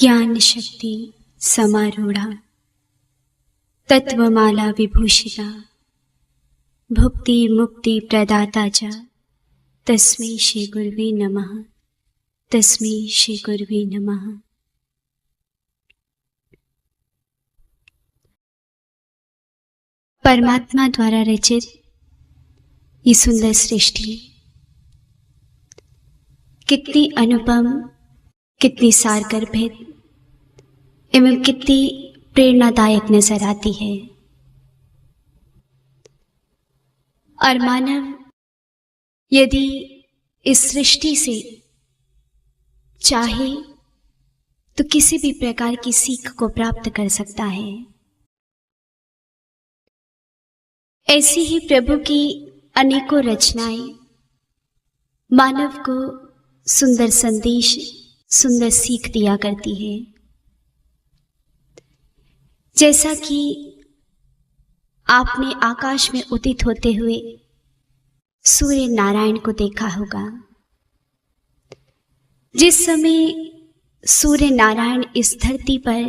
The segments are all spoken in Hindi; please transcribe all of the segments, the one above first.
ज्ञान शक्ति समारूढ़ा तत्वमाला विभूषिता भुक्ति मुक्ति प्रदाता च तस्मै श्री गुरुवे नमः। तस्मै श्री गुरुवे नमः। परमात्मा द्वारा रचित ये सुंदर सृष्टि कितनी अनुपम, कितनी सारगर्भित एवं कितनी प्रेरणादायक नजर आती है। और मानव यदि इस सृष्टि से चाहे तो किसी भी प्रकार की सीख को प्राप्त कर सकता है। ऐसी ही प्रभु की अनेकों रचनाएं मानव को सुंदर संदेश, सुंदर सीख दिया करती है। जैसा कि आपने आकाश में उदित होते हुए सूर्य नारायण को देखा होगा। जिस समय सूर्य नारायण इस धरती पर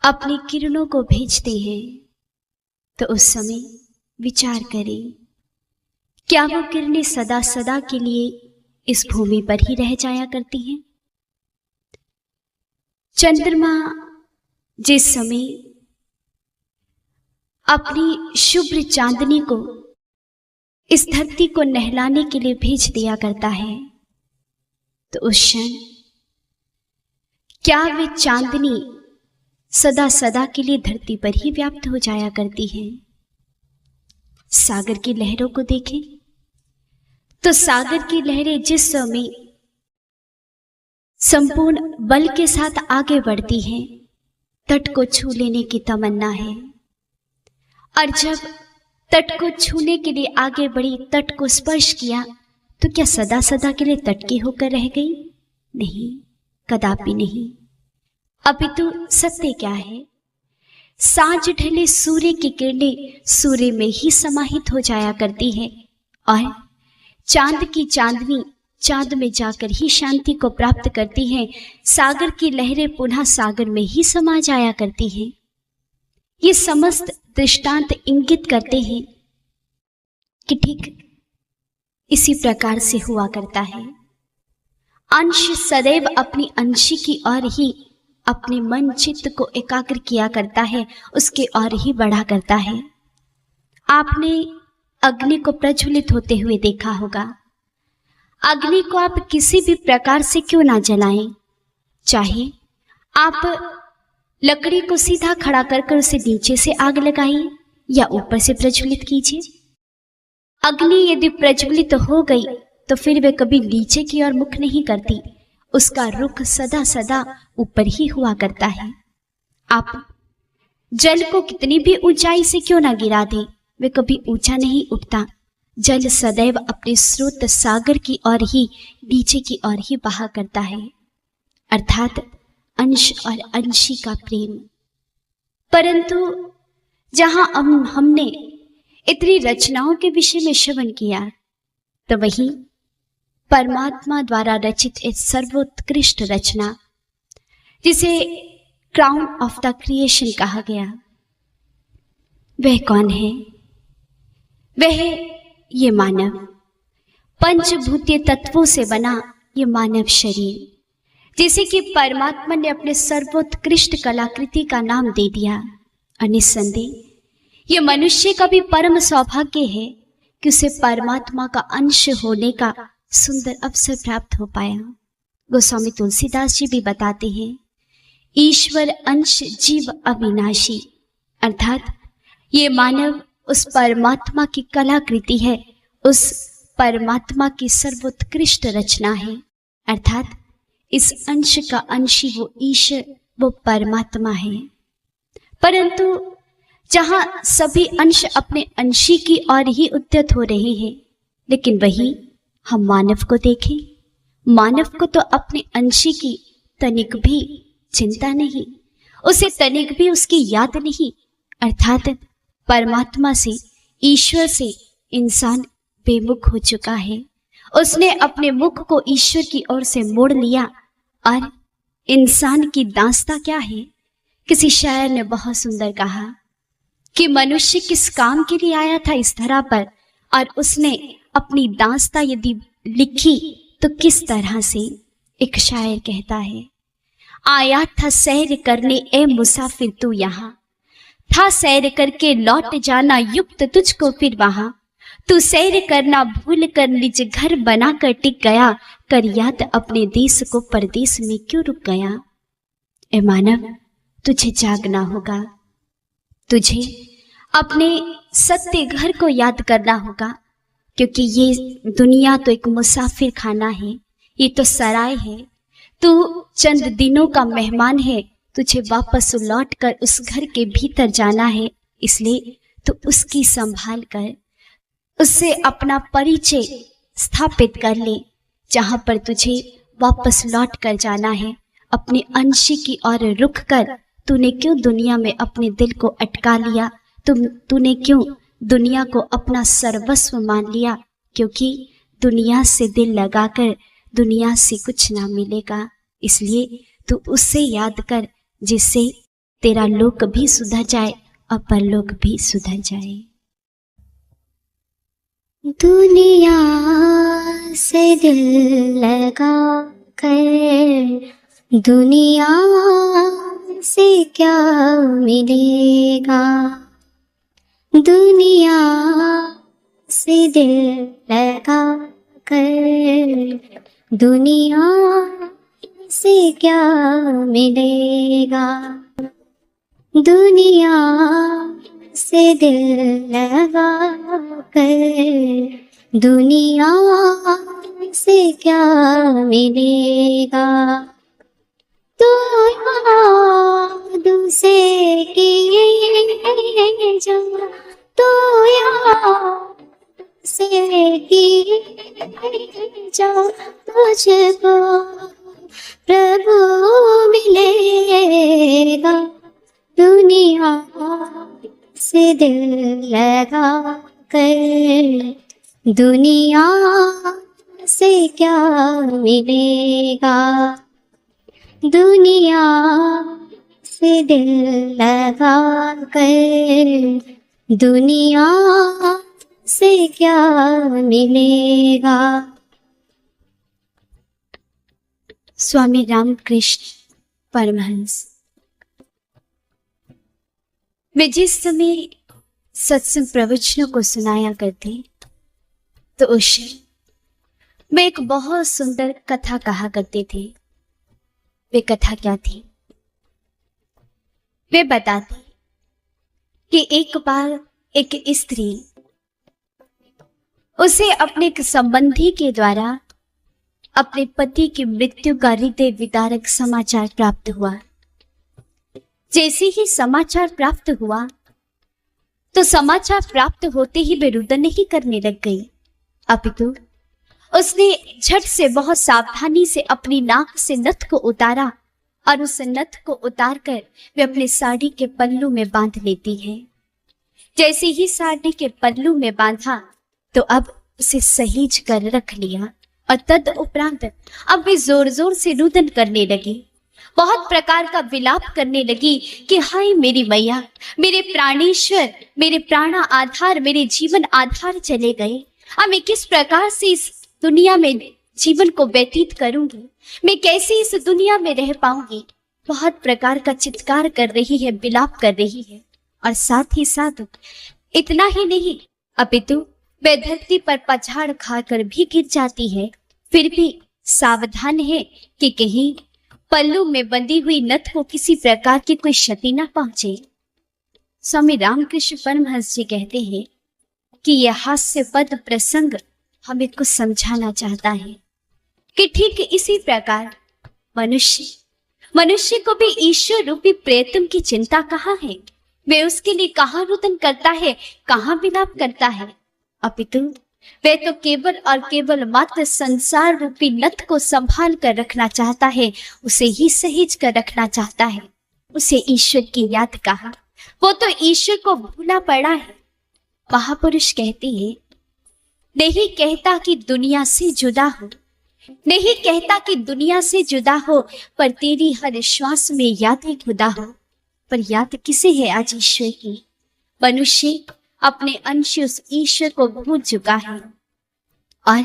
अपनी किरणों को भेजते हैं तो उस समय विचार करें, क्या वो किरणें सदा सदा के लिए इस भूमि पर ही रह जाया करती हैं? चंद्रमा जिस समय अपनी शुभ्र चांदनी को इस धरती को नहलाने के लिए भेज दिया करता है तो उस क्षण क्या वे चांदनी सदा सदा के लिए धरती पर ही व्याप्त हो जाया करती है? सागर की लहरों को देखें तो सागर की लहरें जिस समय संपूर्ण बल के साथ आगे बढ़ती हैं, तट को छू लेने की तमन्ना है। और जब तट को छूने के लिए आगे बढ़ी, तट को स्पर्श किया, तो क्या सदा सदा के लिए तट की होकर रह गई? नहीं, कदापि नहीं। अपितु सत्य क्या है? सांझ ढले सूर्य की किरणें सूर्य में ही समाहित हो जाया करती है और चांद की चांदनी चांद में जाकर ही शांति को प्राप्त करती है। सागर की लहरें पुनः सागर में ही समा जाया करती हैं। ये समस्त दृष्टांत इंगित करते हैं कि ठीक इसी प्रकार से हुआ करता है। अंश सदैव अपनी अंशी की ओर ही अपने मन चित्त को एकाग्र किया करता है, उसके ओर ही बढ़ा करता है। आपने अग्नि को प्रज्वलित होते हुए देखा होगा। अग्नि को आप किसी भी प्रकार से क्यों ना जलाएं, चाहे आप लकड़ी को सीधा खड़ा कर उसे नीचे से आग लगाइए या ऊपर से प्रज्वलित कीजिए, अग्नि यदि प्रज्वलित हो गई तो फिर वे कभी नीचे की ओर मुख नहीं करती, उसका रुख सदा सदा ऊपर ही हुआ करता है। आप जल को कितनी भी ऊंचाई से क्यों ना गिरा दें, वे कभी ऊंचा नहीं उठता। जल सदैव अपने स्रोत सागर की ओर ही, नीचे की ओर ही बहा करता है, अर्थात अंश और अंशी का प्रेम। परंतु जहां हमने इतनी रचनाओं के विषय में श्रवण किया, तो वही परमात्मा द्वारा रचित एक सर्वोत्कृष्ट रचना जिसे क्राउन ऑफ द क्रिएशन कहा गया, वह कौन है? वह ये मानव, पंचभूतीय तत्वों से बना ये मानव शरीर, जिसे कि परमात्मा ने अपने सर्वोत्कृष्ट कलाकृति का नाम दे दिया। और निस्संदेह ये मनुष्य का भी परम सौभाग्य है कि उसे परमात्मा का अंश होने का सुंदर अवसर प्राप्त हो पाया। गोस्वामी तुलसीदास जी भी बताते हैं, ईश्वर अंश जीव अविनाशी, अर्थात ये मानव उस परमात्मा की कलाकृति है, उस परमात्मा की सर्वोत्कृष्ट रचना है, अर्थात इस अंश का अंशी वो ईश्वर, वो परमात्मा है। परंतु जहां सभी अंश अपने अंशी की ओर ही उद्यत हो रहे हैं, लेकिन वही हम मानव को देखें, मानव को तो अपने अंशी की तनिक भी चिंता नहीं, उसे तनिक भी उसकी याद नहीं, अर्थात परमात्मा से, ईश्वर से इंसान बेमुख हो चुका है। उसने अपने मुख को ईश्वर की ओर से मोड़ लिया और इंसान की दास्ता क्या है। किसी शायर ने बहुत सुंदर कहा कि मनुष्य किस काम के लिए आया था इस धरा पर, और उसने अपनी दास्ता यदि लिखी तो किस तरह से। एक शायर कहता है, आया था सैर करने ए मुसाफिर तू यहाँ, था सैर करके लौट जाना युक्त तुझको फिर वहां। तू सैर करना भूल कर निज घर बना कर टिक गया, कर याद अपने देश को परदेश में क्यों रुक गया। ए मानव, तुझे जागना होगा, तुझे अपने सत्य घर को याद करना होगा, क्योंकि ये दुनिया तो एक मुसाफिर खाना है, ये तो सराय है। तू चंद दिनों का मेहमान है, तुझे वापस लौट कर उस घर के भीतर जाना है। इसलिए तू उसकी संभाल कर उससे अपना परिचय स्थापित कर ले। जहां पर तुझे वापस लौट कर जाना है, अपने अंश की ओर रुख कर तूने क्यों दुनिया में अपने दिल को अटका लिया, तूने क्यों दुनिया को अपना सर्वस्व मान लिया। क्योंकि दुनिया से दिल लगाकर दुनिया से कुछ ना मिलेगा। इसलिए तू उससे याद कर जिससे तेरा लोक भी सुधर जाए और परलोक भी सुधर जाए। दुनिया से दिल लगा कर दुनिया से क्या मिलेगा। दुनिया से दिल लगा कर दुनिया से क्या मिलेगा। दुनिया से दिल लगा कर दुनिया से क्या मिलेगा। तो याद से किए जा, तो याद से किए जा, तुझको प्रभु मिलेगा। दुनिया से दिल लगा कर दुनिया से क्या मिलेगा। दुनिया से दिल लगा कर दुनिया से क्या मिलेगा। स्वामी रामकृष्ण परमहंस। वे जिस समय सत्संग प्रवचनों को सुनाया करते तो उस वे एक बहुत सुंदर कथा कहा करते थे। वे कथा क्या थी? वे बताते कि एक बार एक स्त्री, उसे अपने एक संबंधी के द्वारा अपने पति की मृत्यु का हृदय विदारक समाचार प्राप्त हुआ। जैसे ही समाचार प्राप्त हुआ तो समाचार प्राप्त होते ही वे रुदन नहीं करने लग गई, अपितु उसने झट से बहुत सावधानी से अपनी नाक से नथ को उतारा और उस नथ को उतारकर वे अपने साड़ी के पल्लू में बांध लेती है। जैसे ही साड़ी के पल्लू में बांधा तो अब उसे सहेज कर रख लिया और तद उपरांत अब वे जोर जोर से रुदन करने लगी, बहुत प्रकार का विलाप करने लगी कि हाय मेरी मैया, मेरे प्राणेश्वर, मेरे प्राणा आधार, मेरे जीवन आधार चले गए। अब मैं किस प्रकार से इस दुनिया में जीवन को व्यतीत करूंगी, मैं कैसे इस दुनिया में रह पाऊंगी। बहुत प्रकार का चित्कार कर रही है, विलाप कर रही है। और साथ ही साथ इतना ही नहीं, अपितु वे धरती पर पछाड़ खाकर भी गिर जाती है, फिर भी सावधान है कि कहीं पल्लू में बंधी हुई नथ को किसी प्रकार की कोई क्षति न पहुंचे। स्वामी रामकृष्ण परमहंस जी कहते हैं कि यह हास्यपद प्रसंग हमें कुछ समझाना चाहता है कि ठीक इसी प्रकार मनुष्य को भी ईश्वर रूपी प्रेतम की चिंता कहाँ है। वे उसके लिए कहाँ रुदन करता है, कहाँ विलाप करता है, अपितु वे तो केवल और केवल मात्र संसार रूपी नथ को संभाल कर रखना चाहता है, उसे ही सहेज कर रखना चाहता है। उसे ईश्वर की याद कहा, वो तो ईश्वर को भूला पड़ा है। महापुरुष कहते हैं, नहीं कहता कि दुनिया से जुदा हो, नहीं कहता कि दुनिया से जुदा हो, पर तेरी हर श्वास में यादें खुदा हो। पर याद किसे है आज ईश्वर की? मनुष्य अपने अंश उस ईश्वर को भूल चुका है और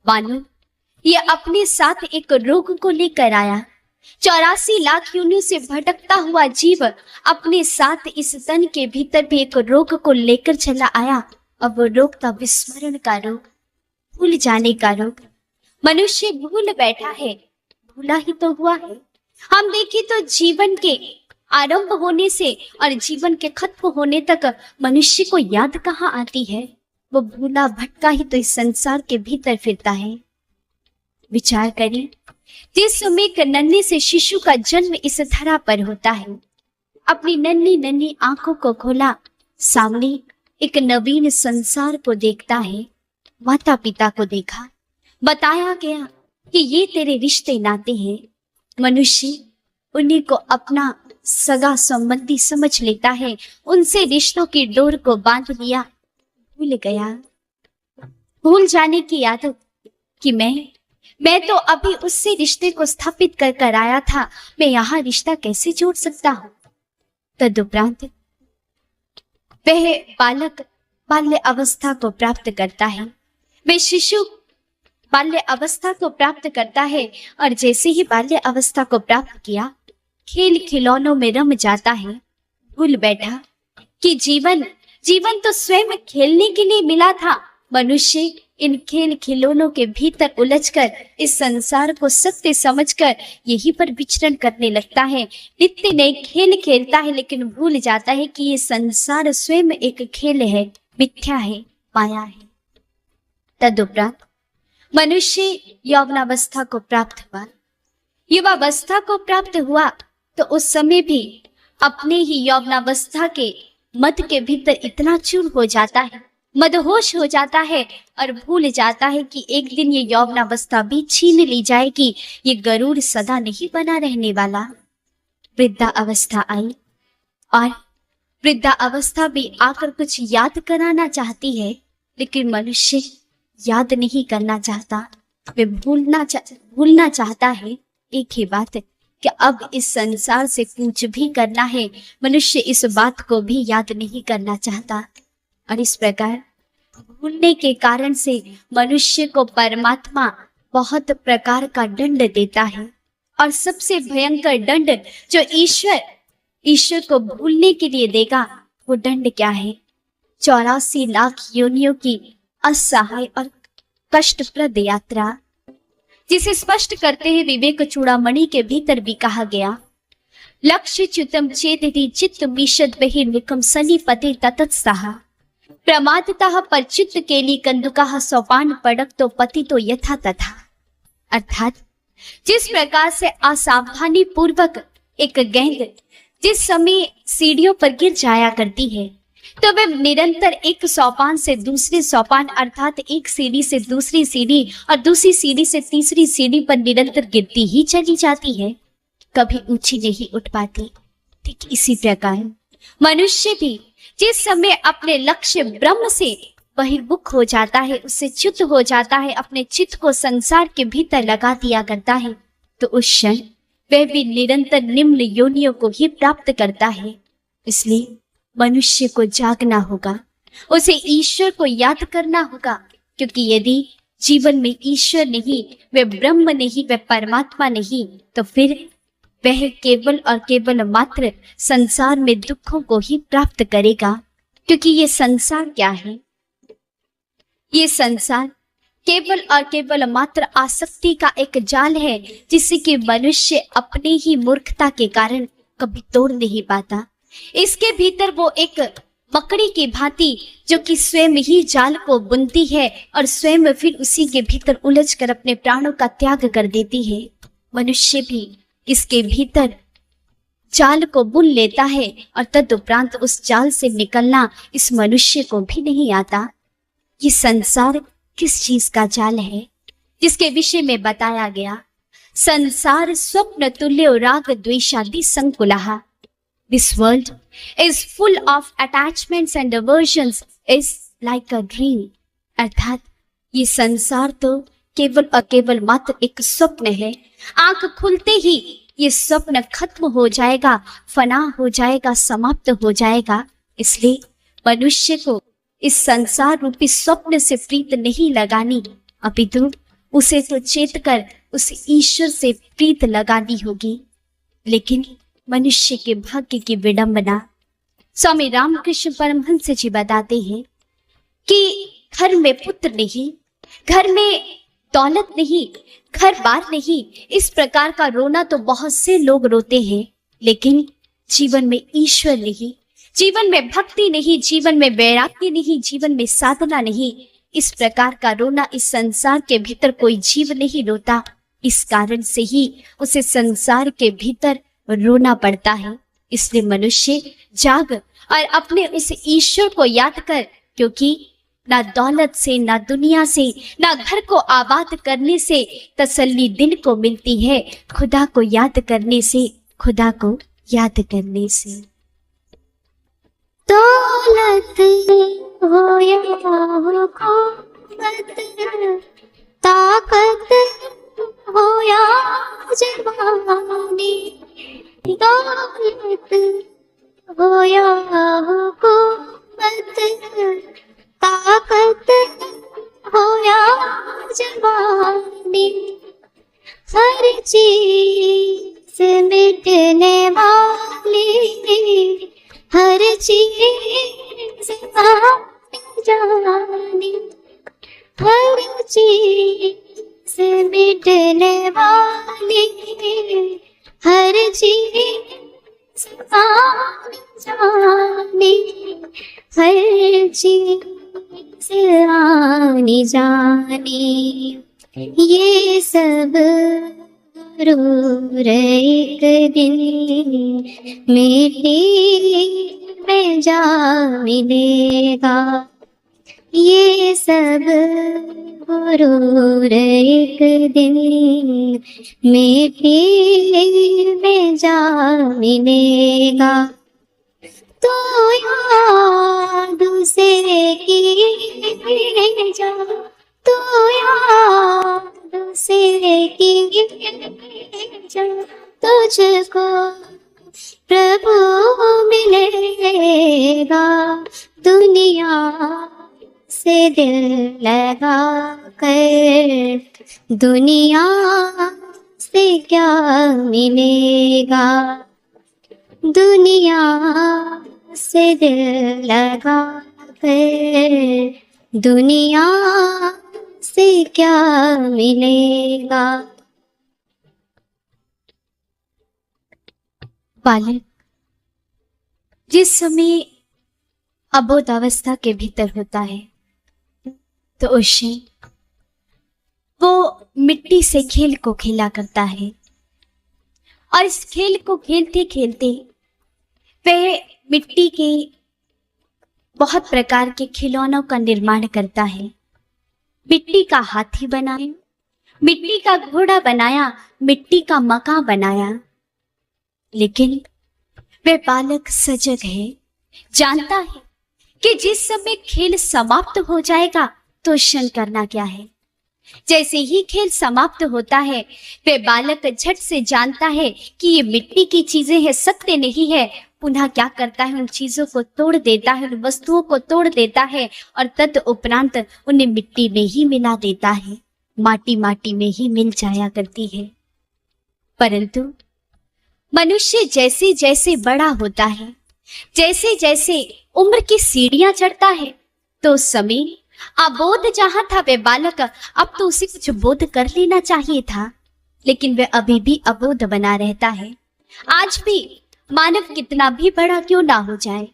मानो ये अपने साथ एक रोग को लेकर आया। 84 लाख योनियों से भटकता हुआ जीव अपने साथ इस तन के भीतर भी एक रोग को लेकर चला आया। अब वो रोग था विस्मरण का रोग, भूल जाने का रोग। मनुष्य भूल बैठा है, भूला ही तो हुआ है। हम देखें तो जीवन के आरंभ होने से और जीवन के खत्म होने तक मनुष्य को याद कहाँ आती है? वो भूला भटका ही तो इस संसार के भीतर फिरता है। विचार करें, जिस समय एक नन्हे से शिशु का जन्म इस धरा पर होता है, अपनी नन्ही नन्ही आंखों को खोला, सामने एक नवीन संसार को देखता है। माता पिता को देखा, बताया गया कि ये तेरे रिश्ते नाते हैं। मनुष्य उन्हीं को अपना सगा संबंधी समझ लेता है, उनसे रिश्तों की डोर को बांध लिया। भूल गया, भूल जाने की आदत कि मैं तो अभी उससे रिश्ते को स्थापित कर कर आया था, मैं यहाँ रिश्ता कैसे जोड़ सकता हूँ? तदुपरांत वह बालक बाल्य अवस्था को प्राप्त करता है, वह शिशु बाल्य अवस्था को प्राप्त करता है और जैसे ही बाल्य अवस्था को प्राप्त किया, खेल खिलौनों में रम जाता है। भूल बैठा कि जीवन तो स्वयं खेलने के लिए मिला था। मनुष्य इन खेल खिलौनों के भीतर उलझकर इस संसार को सत्य समझकर यहीं पर विचरण करने लगता है। नित्य नए खेल खेलता है, लेकिन भूल जाता है कि ये संसार स्वयं एक खेल है, मिथ्या है, माया है। तदुपरांत मनुष्य यौवनावस्था को प्राप्त हुआ। युवावस्था को प्राप्त हुआ तो उस समय भी अपने ही यौवनावस्था के मद के भीतर इतना चूर हो जाता है, मदहोश हो जाता है और भूल जाता है कि एक दिन ये यौवनावस्था भी छीन ली जाएगी। ये गरूर सदा नहीं बना रहने वाला। वृद्धा अवस्था आई और वृद्धा अवस्था भी आकर कुछ याद कराना चाहती है, लेकिन मनुष्य याद नहीं करना चाहता, वे भूलना चाहता है एक ही बात कि अब इस संसार से कुछ भी करना है। मनुष्य इस बात को भी याद नहीं करना चाहता और इस प्रकार भूलने के कारण से मनुष्य को परमात्मा बहुत प्रकार का दंड देता है। और सबसे भयंकर दंड जो ईश्वर को भूलने के लिए देगा, वो दंड क्या है? 84 लाख योनियों की असहाय और कष्टप्रद यात्रा, जिसे स्पष्ट करते हैं विवेक चूड़ामणि के भीतर भी कहा गया, लक्ष्य च्युतम चेदति चित्त मिषद बहिर्मुखम सन्निपते ततत्सह प्रमादतः पर चित्त केली कंदुकाः सोपान पड़क तो पति तो यथा तथा। अर्थात जिस प्रकार से असावधानी पूर्वक एक गेंद जिस समय सीढ़ियों पर गिर जाया करती है, तो वह निरंतर एक सोपान से दूसरे सोपान अर्थात एक सीढ़ी से दूसरी सीढ़ी और दूसरी सीढ़ी से तीसरी सीढ़ी पर निरंतर गिरती ही चली जाती है, कभी ऊंची नहीं उठ पाती। ठीक इसी प्रकार मनुष्य भी जिस समय अपने लक्ष्य ब्रह्म से बहिर्मुख हो जाता है, उससे च्युत हो जाता है, अपने चित्त को संसार के भीतर लगा दिया करता है, तो उस क्षण वह भी निरंतर निम्न योनियों को ही प्राप्त करता है। इसलिए मनुष्य को जागना होगा, उसे ईश्वर को याद करना होगा, क्योंकि यदि जीवन में ईश्वर नहीं, वह ब्रह्म नहीं, वह परमात्मा नहीं, तो फिर वह केवल और केवल मात्र संसार में दुखों को ही प्राप्त करेगा। क्योंकि ये संसार क्या है? ये संसार केवल और केवल मात्र आसक्ति का एक जाल है, जिससे कि मनुष्य अपने ही मूर्खता के कारण कभी तोड़ नहीं पाता। इसके भीतर वो एक मकड़ी की भांति जो कि स्वयं ही जाल को बुनती है और स्वयं फिर उसी के भीतर उलझकर अपने प्राणों का त्याग कर देती है। मनुष्य भी इसके भीतर जाल को बुन लेता है और तदुपरांत उस जाल से निकलना इस मनुष्य को भी नहीं आता। ये संसार किस चीज का जाल है? जिसके विषय में बताया गया, संसार स्वप्न तुल्य राग द्वेषादि संकुलः। This world is full of attachments and aversions, is like a dream। अर्थात ये संसार तो केवल और केवल मात्र एक स्वप्न है। आंख खुलते ही ये स्वप्न खत्म हो जाएगा, फना हो जाएगा, समाप्त हो जाएगा। इसलिए मनुष्य को इस संसार रूपी स्वप्न से प्रीत नहीं लगानी, अपितु उसे तो चेत कर उस ईश्वर से प्रीत लगानी होगी। लेकिन मनुष्य के भाग्य की विडंबना। स्वामी रामकृष्ण परमहंस जी बताते हैं कि घर में पुत्र नहीं, घर में दौलत नहीं, घर बार नहीं, इस प्रकार का रोना तो बहुत से लोग रोते हैं, लेकिन जीवन में ईश्वर नहीं, जीवन में भक्ति नहीं, जीवन में वैराग्य नहीं, जीवन में साधना नहीं, इस प्रकार का रोना इस संसार के भीतर कोई जीव नहीं रोता। इस कारण से ही उसे संसार के भीतर रोना पड़ता है। इसलिए मनुष्य जाग और अपने उस ईश्वर को याद कर, क्योंकि ना दौलत से, ना दुनिया से, ना घर को आबाद करने से तसल्ली दिल को मिलती है, खुदा को याद करने से, खुदा को याद करने से। दौलत हो या हुकूमत, ताकत हो या जवानी, दौलत हो या हुकूमत, ताकत हो या जवानी, हर चीज मिटने वाली, हर चीज जानी, हर चीज मिटने वाली, हर चीज जानी, हर चीज आनी जानी, ये सब जरूर एक दिन मिट्टी में जा मिलेगा, ये सब जरूर एक दिन मिट्टी में जा मिलेगा। तो याद से की जा, तो याद से की जा, तुझको प्रभु मिलेगा, दुनिया से दिल लगा कर, दुनिया से क्या मिलेगा, दुनिया से दिल लगा कर, दुनिया से क्या मिलेगा। बालक जिस समय अबोध अवस्था के भीतर होता है तो उसे वो मिट्टी से खेल को खेला करता है, और इस खेल को खेलते खेलते वह मिट्टी के बहुत प्रकार के खिलौनों का निर्माण करता है। मिट्टी का हाथी बनाया, मिट्टी का घोड़ा बनाया, मिट्टी का मकान बनाया। लेकिन वह बालक सजग है, जानता है कि जिस समय खेल समाप्त हो जाएगा तो क्षण करना क्या है। जैसे ही खेल समाप्त होता है वह बालक झट से जानता है कि ये मिट्टी की चीजें हैं, सत्य नहीं है। पुनः क्या करता है, उन चीजों को तोड़ देता है, उन वस्तुओं को तोड़ देता है और तदुपरांत उन्हें मिट्टी में ही मिला देता है। माटी माटी में ही मिल जाया करती है। परंतु मनुष्य जैसे जैसे बड़ा होता है, जैसे जैसे उम्र की सीढ़ियां चढ़ता है, तो उस समय अबोध जहां था वह बालक, अब तो उसे कुछ बोध कर लेना चाहिए था, लेकिन वह अभी भी अबोध बना रहता है। आज भी मानव कितना भी बड़ा क्यों ना हो जाए,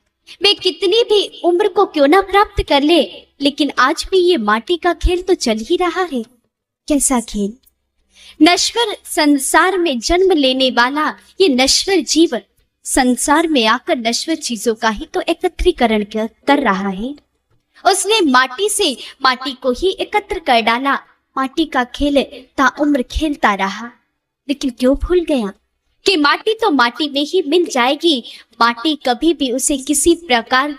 वे कितनी भी उम्र को क्यों ना प्राप्त कर ले, लेकिन आज भी ये माटी का खेल तो चल ही रहा है। कैसा खेल? नश्वर संसार में जन्म लेने वाला ये नश्वर जीव संसार में आकर नश्वर चीजों का ही तो एकत्रीकरण कर रहा है। उसने माटी से माटी को ही एकत्र कर डाला, माटी का खेल ताउम्र खेलता रहा। लेकिन क्यों भूल गया कि माटी तो माटी में ही मिल जाएगी, माटी कभी भी उसे किसी प्रकार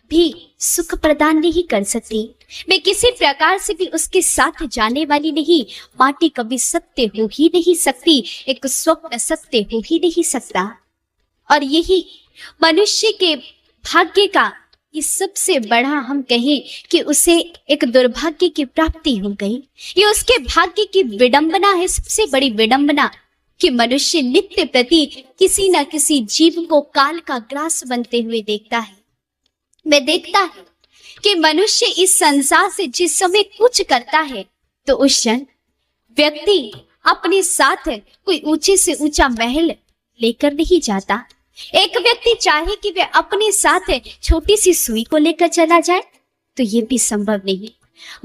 भी सुख प्रदान नहीं कर सकती। मैं किसी प्रकार से भी उसके साथ जाने वाली नहीं। माटी कभी सत्य हो ही नहीं सकती, एक स्वप्न सत्य हो ही नहीं सकता। और यही मनुष्य के भाग्य का ये सबसे बड़ा, हम कहें कि उसे एक दुर्भाग्य की प्राप्ति हो गई। ये उसके भाग्य की विडंबना है, सबसे बड़ी विडंबना, कि मनुष्य नित्य प्रति किसी न किसी जीव को काल का ग्रास बनते हुए देखता है। मैं देखता है कि मनुष्य इस संसार से जिस समय कुछ करता है तो उस क्षण व्यक्ति अपने साथ कोई ऊंचे से ऊंचा महल लेकर नहीं जाता। एक व्यक्ति चाहे कि वह अपने साथ छोटी सी सुई को लेकर चला जाए तो ये भी संभव नहीं।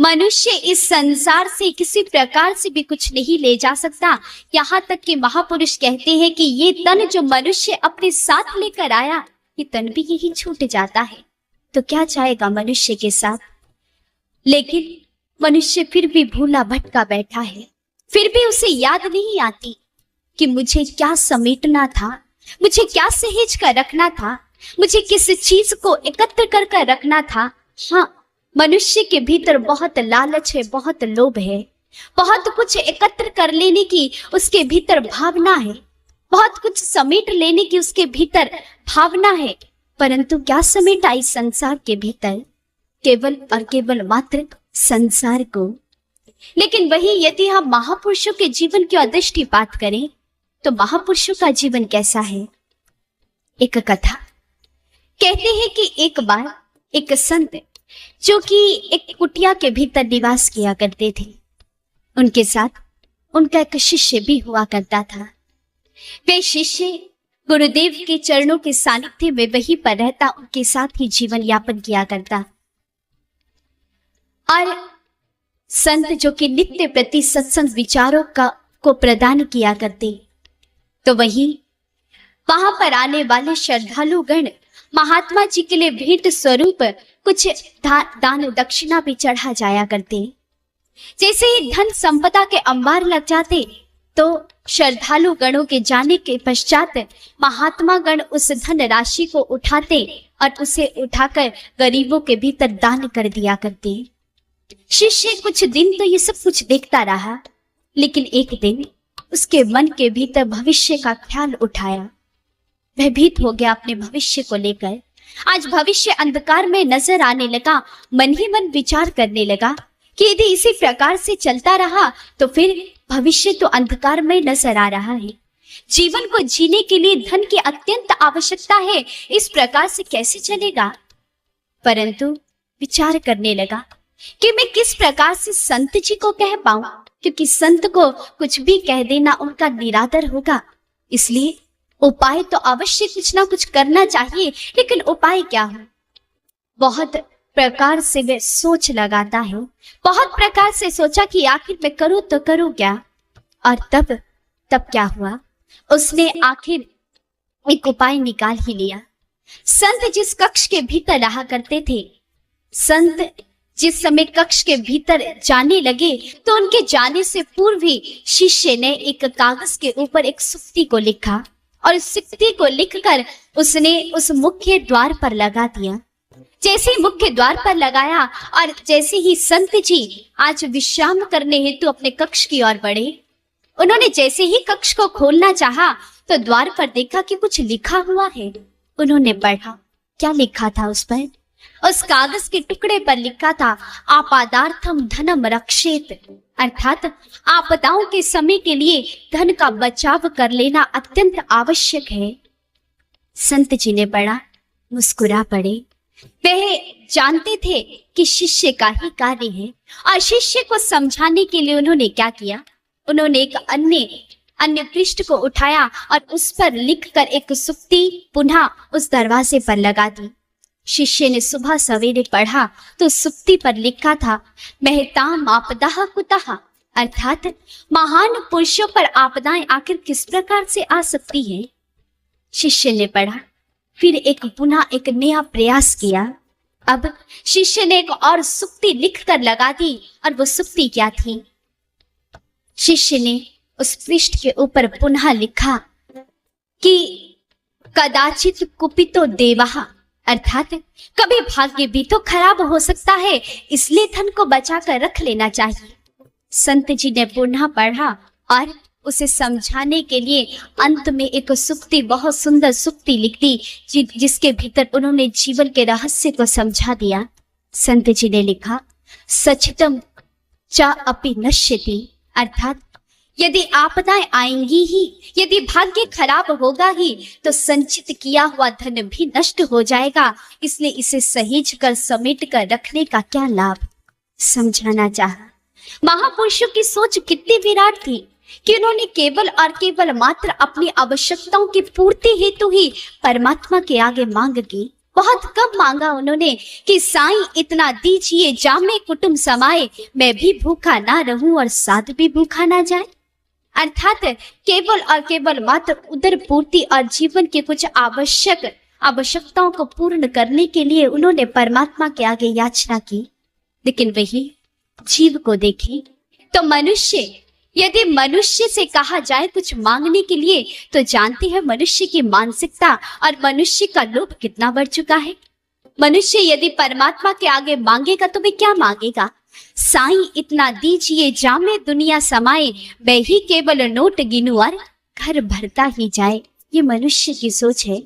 मनुष्य इस संसार से किसी प्रकार से भी कुछ नहीं ले जा सकता। यहाँ तक कि महापुरुष कहते हैं कि ये तन जो मनुष्य अपने साथ लेकर आया, ये तन भी यही छूट जाता है। तो क्या चाहेगा मनुष्य के साथ? लेकिन मनुष्य फिर भी भूला भटका बैठा है। फिर भी उसे याद नहीं आती कि मुझे क्या समेटना था, मुझे क्या सहेज कर रखना था, मुझे किस चीज को एकत्र कर कर रखना था। हाँ, मनुष्य के भीतर बहुत लालच है, बहुत लोभ है, बहुत कुछ एकत्र कर लेने की उसके भीतर भावना है, बहुत कुछ समेट लेने की उसके भीतर भावना है। परंतु क्या समेटा इस संसार के भीतर? केवल और केवल मात्र संसार को। लेकिन वही यदि हम महापुरुषों के जीवन की दृष्टिपात करें तो महापुरुषों का जीवन कैसा है? एक कथा कहते हैं कि एक बार एक संत जो कि एक कुटिया के भीतर निवास किया करते थे, उनके साथ उनका एक शिष्य भी हुआ करता था। वे शिष्य गुरुदेव के चरणों के सानिध्य में वहीं पर रहता, उनके साथ ही जीवन यापन किया करता। और संत जो कि नित्य प्रति सत्संग विचारों को प्रदान किया करते, तो वहीं वहां पर आने वाले श्रद्धालु गण महात्मा जी के लिए भेंट स्वरूप कुछ दान दक्षिणा भी चढ़ा जाया करते। जैसे ही धन संपदा के अंबार लग जाते तो श्रद्धालु गणों के जाने के पश्चात महात्मा गण उस धन राशि को उठाते और उसे उठाकर गरीबों के भीतर दान कर दिया करते। शिष्य कुछ दिन तो ये सब कुछ देखता रहा, लेकिन एक दिन उसके मन के भीतर भविष्य का ख्याल उठाया। भयभीत हो गया अपने भविष्य को लेकर। आज भविष्य अंधकार में नजर आने लगा। मन ही मन विचार करने लगा कि यदि इसी प्रकार से चलता रहा तो फिर भविष्य तो अंधकार में नजर आ रहा है। जीवन को जीने के लिए धन की अत्यंत आवश्यकता है, इस प्रकार से कैसे चलेगा? परंतु विचार करने लगा कि मैं किस प्रकार से संत जी को कह पाऊं, क्योंकि संत को कुछ भी कह देना उनका निरादर होगा। इसलिए उपाय तो अवश्य कुछ ना कुछ करना चाहिए, लेकिन उपाय क्या हो? बहुत प्रकार से वे सोच लगाता है, बहुत प्रकार से सोचा कि आखिर मैं करूं तो करूं क्या। और तब क्या हुआ, उसने आखिर एक उपाय निकाल ही लिया। संत जिस कक्ष के भीतर रहा करते थे, संत जिस समय कक्ष के भीतर जाने लगे तो उनके जाने से पूर्व ही शिष्य ने एक कागज के ऊपर एक सुक्ति को लिखा और उस सुक्ति को लिखकर उसने उस मुख्य द्वार पर लगा दिया। जैसे ही मुख्य द्वार पर लगाया और जैसे ही संत जी आज विश्राम करने हेतु अपने कक्ष की ओर बढ़े, उन्होंने जैसे ही कक्ष को खोलना चाहा तो द्वार पर देखा कि कुछ लिखा हुआ है। उन्होंने पढ़ा, क्या लिखा था उस पर? उस कागज के टुकड़े पर लिखा था, आपादार्थम धनम रक्षेत, अर्थात आपदाओं के समय के लिए धन का बचाव कर लेना अत्यंत आवश्यक है। संत जी ने पढ़ा, मुस्कुरा पड़े। वह जानते थे कि शिष्य का ही कार्य है और शिष्य को समझाने के लिए उन्होंने क्या किया, उन्होंने एक अन्य पृष्ठ को उठाया और उस पर लिखकर एक सुक्ति पुनः उस दरवाजे पर लगा दी। शिष्य ने सुबह सवेरे पढ़ा तो सुक्ति पर लिखा था, महताम आपदा कुतः, अर्थात महान पुरुषों पर आपदाएं आखिर किस प्रकार से आ सकती हैं। शिष्य ने पढ़ा, फिर पुनः एक नया प्रयास किया। अब शिष्य ने एक और सुक्ति लिखकर लगा दी और वो सुक्ति क्या थी? शिष्य ने उस पृष्ठ के ऊपर पुनः लिखा कि कदाचित कुपितो देवः, अर्थात कभी भाग्य भी तो खराब हो सकता है, इसलिए धन को बचा कर रख लेना चाहिए। संत जी ने पुनः पढ़ा और उसे समझाने के लिए अंत में एक सुक्ति, बहुत सुंदर सुक्ति लिख दी, जिसके भीतर उन्होंने जीवन के रहस्य को समझा दिया। संत जी ने लिखा, सचितम चा अपि नश्यति, अर्थात यदि आपदाएं आएंगी ही, यदि भाग्य खराब होगा ही, तो संचित किया हुआ धन भी नष्ट हो जाएगा। इसलिए इसे सहेज कर समेट कर रखने का क्या लाभ, समझाना चाहा। महापुरुषों की सोच कितनी विराट थी कि उन्होंने केवल और केवल मात्र अपनी आवश्यकताओं की पूर्ति हेतु ही परमात्मा के आगे मांग की। बहुत कम मांगा उन्होंने कि साईं इतना दीजिए जामे कुटुंब समाए, मैं भी भूखा ना रहूं और साध भी भूखा ना जाए। अर्थात केवल और केवल मात्र उदर पूर्ति और जीवन के कुछ आवश्यकताओं को पूर्ण करने के लिए उन्होंने परमात्मा के आगे याचना की। लेकिन वही जीव को देखें तो यदि मनुष्य से कहा जाए कुछ मांगने के लिए, तो जानते हैं मनुष्य की मानसिकता और मनुष्य का लोभ कितना बढ़ चुका है। मनुष्य यदि परमात्मा के आगे मांगेगा तो वे क्या मांगेगा, साईं इतना दीजिए जामे दुनिया समाए, मैं ही केवल नोट गिनूं और घर भरता ही जाए। ये मनुष्य की सोच है,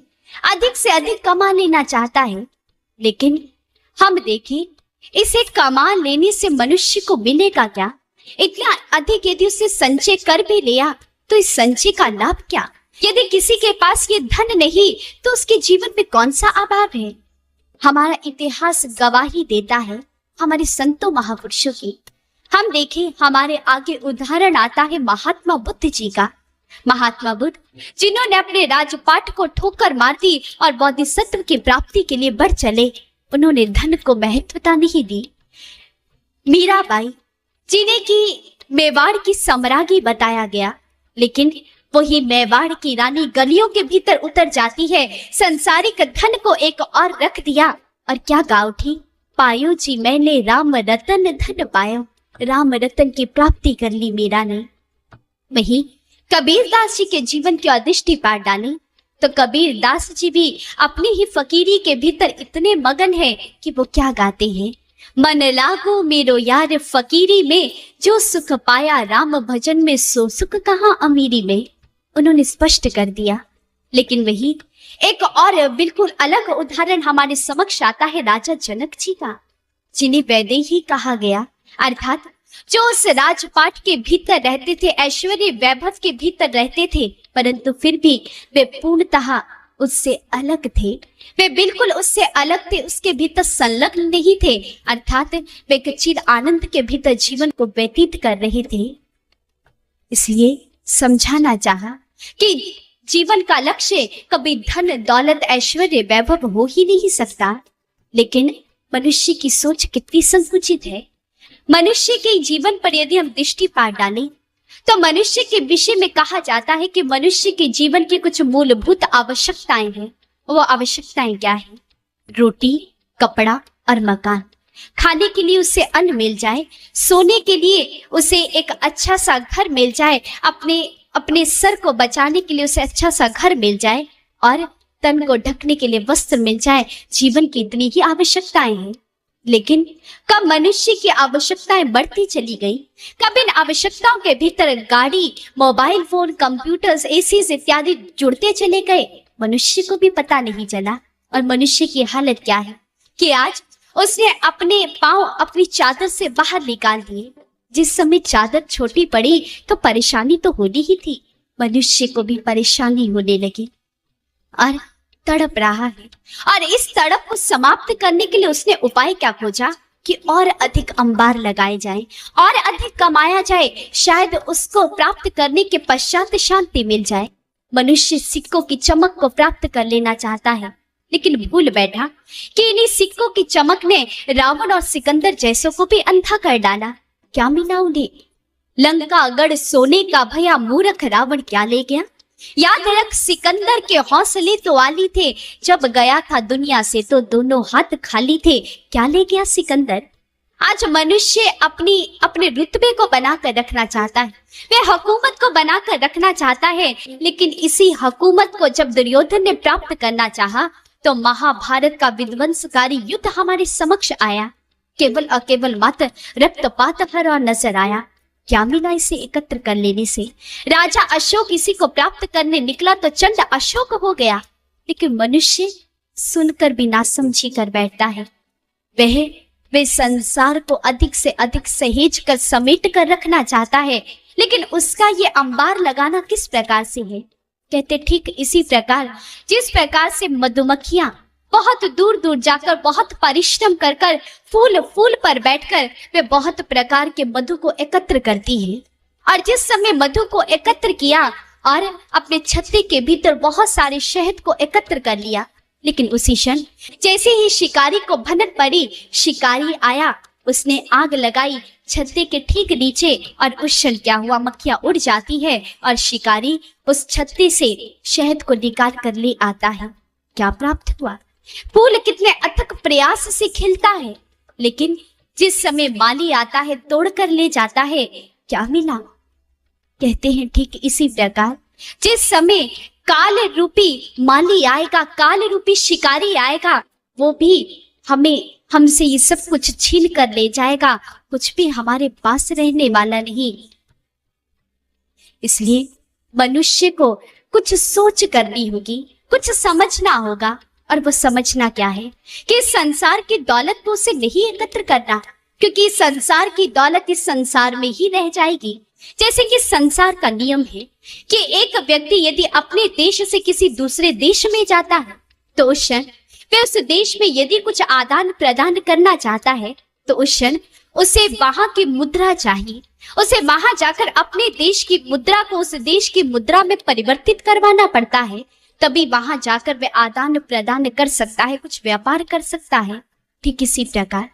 अधिक से अधिक कमा लेना चाहता है। लेकिन हम देखें, इसे कमा लेने से मनुष्य को मिलेगा क्या? इतना अधिक यदि उससे संचय कर भी लिया तो इस संचय का लाभ क्या? यदि किसी के पास ये धन नहीं तो उसके जीवन में कौन सा अभाव है? हमारा इतिहास गवाही देता है हमारे संतों महापुरुषों की। हम देखें, हमारे आगे उदाहरण आता है महात्मा बुद्ध जी का। महात्मा बुद्ध जिन्होंने अपने राजपाट को ठोकर मार दी और बोधिसत्व की प्राप्ति के लिए बढ़ चले, उन्होंने धन को महत्वता नहीं दी। मीराबाई जिन्हें की मेवाड़ की सम्राज्ञी बताया गया, लेकिन वही मेवाड़ की रानी गलियों के भीतर उतर जाती है, संसारिक धन को एक और रख दिया और क्या गा उठी, पायो जी मैंने राम रतन धन पायो, राम रतन की प्राप्ति कर ली मीरा ने। वही कबीरदास जी के जीवन की अदृष्टि पार डाली तो कबीरदास जी भी अपनी ही फकीरी के भीतर इतने मगन है कि वो क्या गाते हैं, मन लागो मेरो यार फकीरी में, जो सुख पाया राम भजन में, सो सुख कहाँ अमीरी में। उन्होंने स्पष्ट कर दिया। लेकिन वही एक और बिल्कुल अलग उदाहरण हमारे समक्ष आता है राजा जनक जी का, जिन्हें वैदेही कहा गया। अर्थात जो उस राजपाट के भीतर रहते थे, ऐश्वर्य वैभव के भीतर रहते थे, परंतु फिर भी वे पूर्णतः उससे अलग थे। वे बिल्कुल उससे अलग थे, उसके भीतर संलग्न नहीं थे। अर्थात वे एक चिर आनंद के भीतर जीवन को व्यतीत कर रहे थे। इसलिए समझाना चाहा कि जीवन का लक्ष्य कभी धन दौलत ऐश्वर्य वैभव हो ही नहीं सकता। लेकिन मनुष्य की सोच कितनी संकुचित है। मनुष्य के जीवन पर यदि हम दृष्टि पार डालें तो मनुष्य के विषय में कहा जाता है कि मनुष्य के जीवन की कुछ मूलभूत आवश्यकताएं हैं। वो आवश्यकताएं क्या है? रोटी, कपड़ा और मकान। खाने के लिए उसे अन्न मिल जाए, सोने के लिए उसे एक अच्छा सा घर मिल जाए, अपने सर को बचाने के लिए उसे अच्छा सा घर मिल जाए और तन को ढकने के लिए वस्त्र मिल जाए। जीवन की इतनी ही आवश्यकताएं हैं। लेकिन कब मनुष्य की आवश्यकताएं बढ़ती चली गई, कब इन आवश्यकताओं के भीतर गाड़ी, मोबाइल फोन, कंप्यूटर्स, एसीज इत्यादि जुड़ते चले गए, मनुष्य को भी पता नहीं चला। और मनुष्य की हालत क्या है कि आज उसने अपने पांव अपनी चादर से बाहर निकाल दिए। जिस समय चादर छोटी पड़ी तो परेशानी तो होनी ही थी, मनुष्य को भी परेशानी होने लगी और तड़प रहा है। और इस तड़प को समाप्त करने के लिए उसने उपाय क्या खोजा कि और अधिक अंबार लगाए जाए और अधिक कमाया जाए, शायद उसको प्राप्त करने के पश्चात शांति मिल जाए। मनुष्य सिक्कों की चमक को प्राप्त कर लेना चाहता है, लेकिन भूल बैठा कि इन्हीं सिक्कों की चमक ने रावण और सिकंदर जैसों को भी अंधा कर डाला। क्या मिला उन्हें? लंका गढ़ सोने का भया, मूर्ख रावण क्या ले गया? याद रख, सिकंदर के हौसले तो आली थे, जब गया था दुनिया से तो दोनों हाथ खाली थे। क्या ले गया सिकंदर? आज मनुष्य अपने रुतबे को बनाकर रखना चाहता है, वह हुकूमत को बनाकर रखना चाहता है। लेकिन इसी हुकूमत को जब दुर्योधन ने प्राप्त करना चाहा तो महाभारत का विध्वंसकारी युद्ध हमारे समक्ष आया। केवल और केवल मात्र रक्तपात भरा नजर आया। क्या मिला इसे एकत्र कर लेने से? राजा अशोक इसी को प्राप्त करने निकला तो चंड अशोक हो गया। लेकिन मनुष्य सुनकर भी नासमझी कर बैठता है। वे संसार को अधिक से अधिक सहेज कर समेट कर रखना चाहता है, लेकिन उसका ये अंबार लगाना किस प्रकार से है? कहते ठीक इसी प्रकार जिस प्रकार से मधुमक्खियां बहुत दूर दूर जाकर बहुत परिश्रम कर कर फूल पर बैठकर वे बहुत प्रकार के मधु को एकत्र करती हैं। और जिस समय मधु को एकत्र किया और अपने छत्ते के भीतर बहुत सारे शहद को एकत्र कर लिया, लेकिन उसी क्षण जैसे ही शिकारी को भनक पड़ी, शिकारी आया, उसने आग लगाई छत्ते के ठीक नीचे, और उस क्षण क्या हुआ, मक्खियां उड़ जाती है और शिकारी उस छत्ते से शहद को निकाल कर ले आता है। क्या प्राप्त हुआ? फूल कितने अथक प्रयास से खिलता है, लेकिन जिस समय माली आता है तोड़ कर ले जाता है, क्या मिला? कहते हैं ठीक इसी प्रकार जिस समय काल रूपी माली आएगा, काल रूपी शिकारी आएगा, वो भी हमसे ये सब कुछ छीन कर ले जाएगा, कुछ भी हमारे पास रहने वाला नहीं। इसलिए मनुष्य को कुछ सोच करनी होगी, कुछ समझना होगा। और वो समझना क्या है कि संसार की दौलत को उसे नहीं एकत्र करना, क्योंकि संसार की दौलत इस संसार में ही रह जाएगी। जैसे कि संसार का नियम है कि एक व्यक्ति यदि अपने देश से किसी दूसरे देश में जाता है तो उस क्षण वे उस देश में यदि कुछ आदान प्रदान करना चाहता है तो उस क्षण उसे वहां की मुद्रा चाहिए। उसे वहां जाकर अपने देश की मुद्रा को उस देश की मुद्रा में परिवर्तित करवाना पड़ता है, तभी वहां जाकर वे आदान प्रदान कर सकता है, कुछ व्यापार कर सकता है। ठीक इसी प्रकार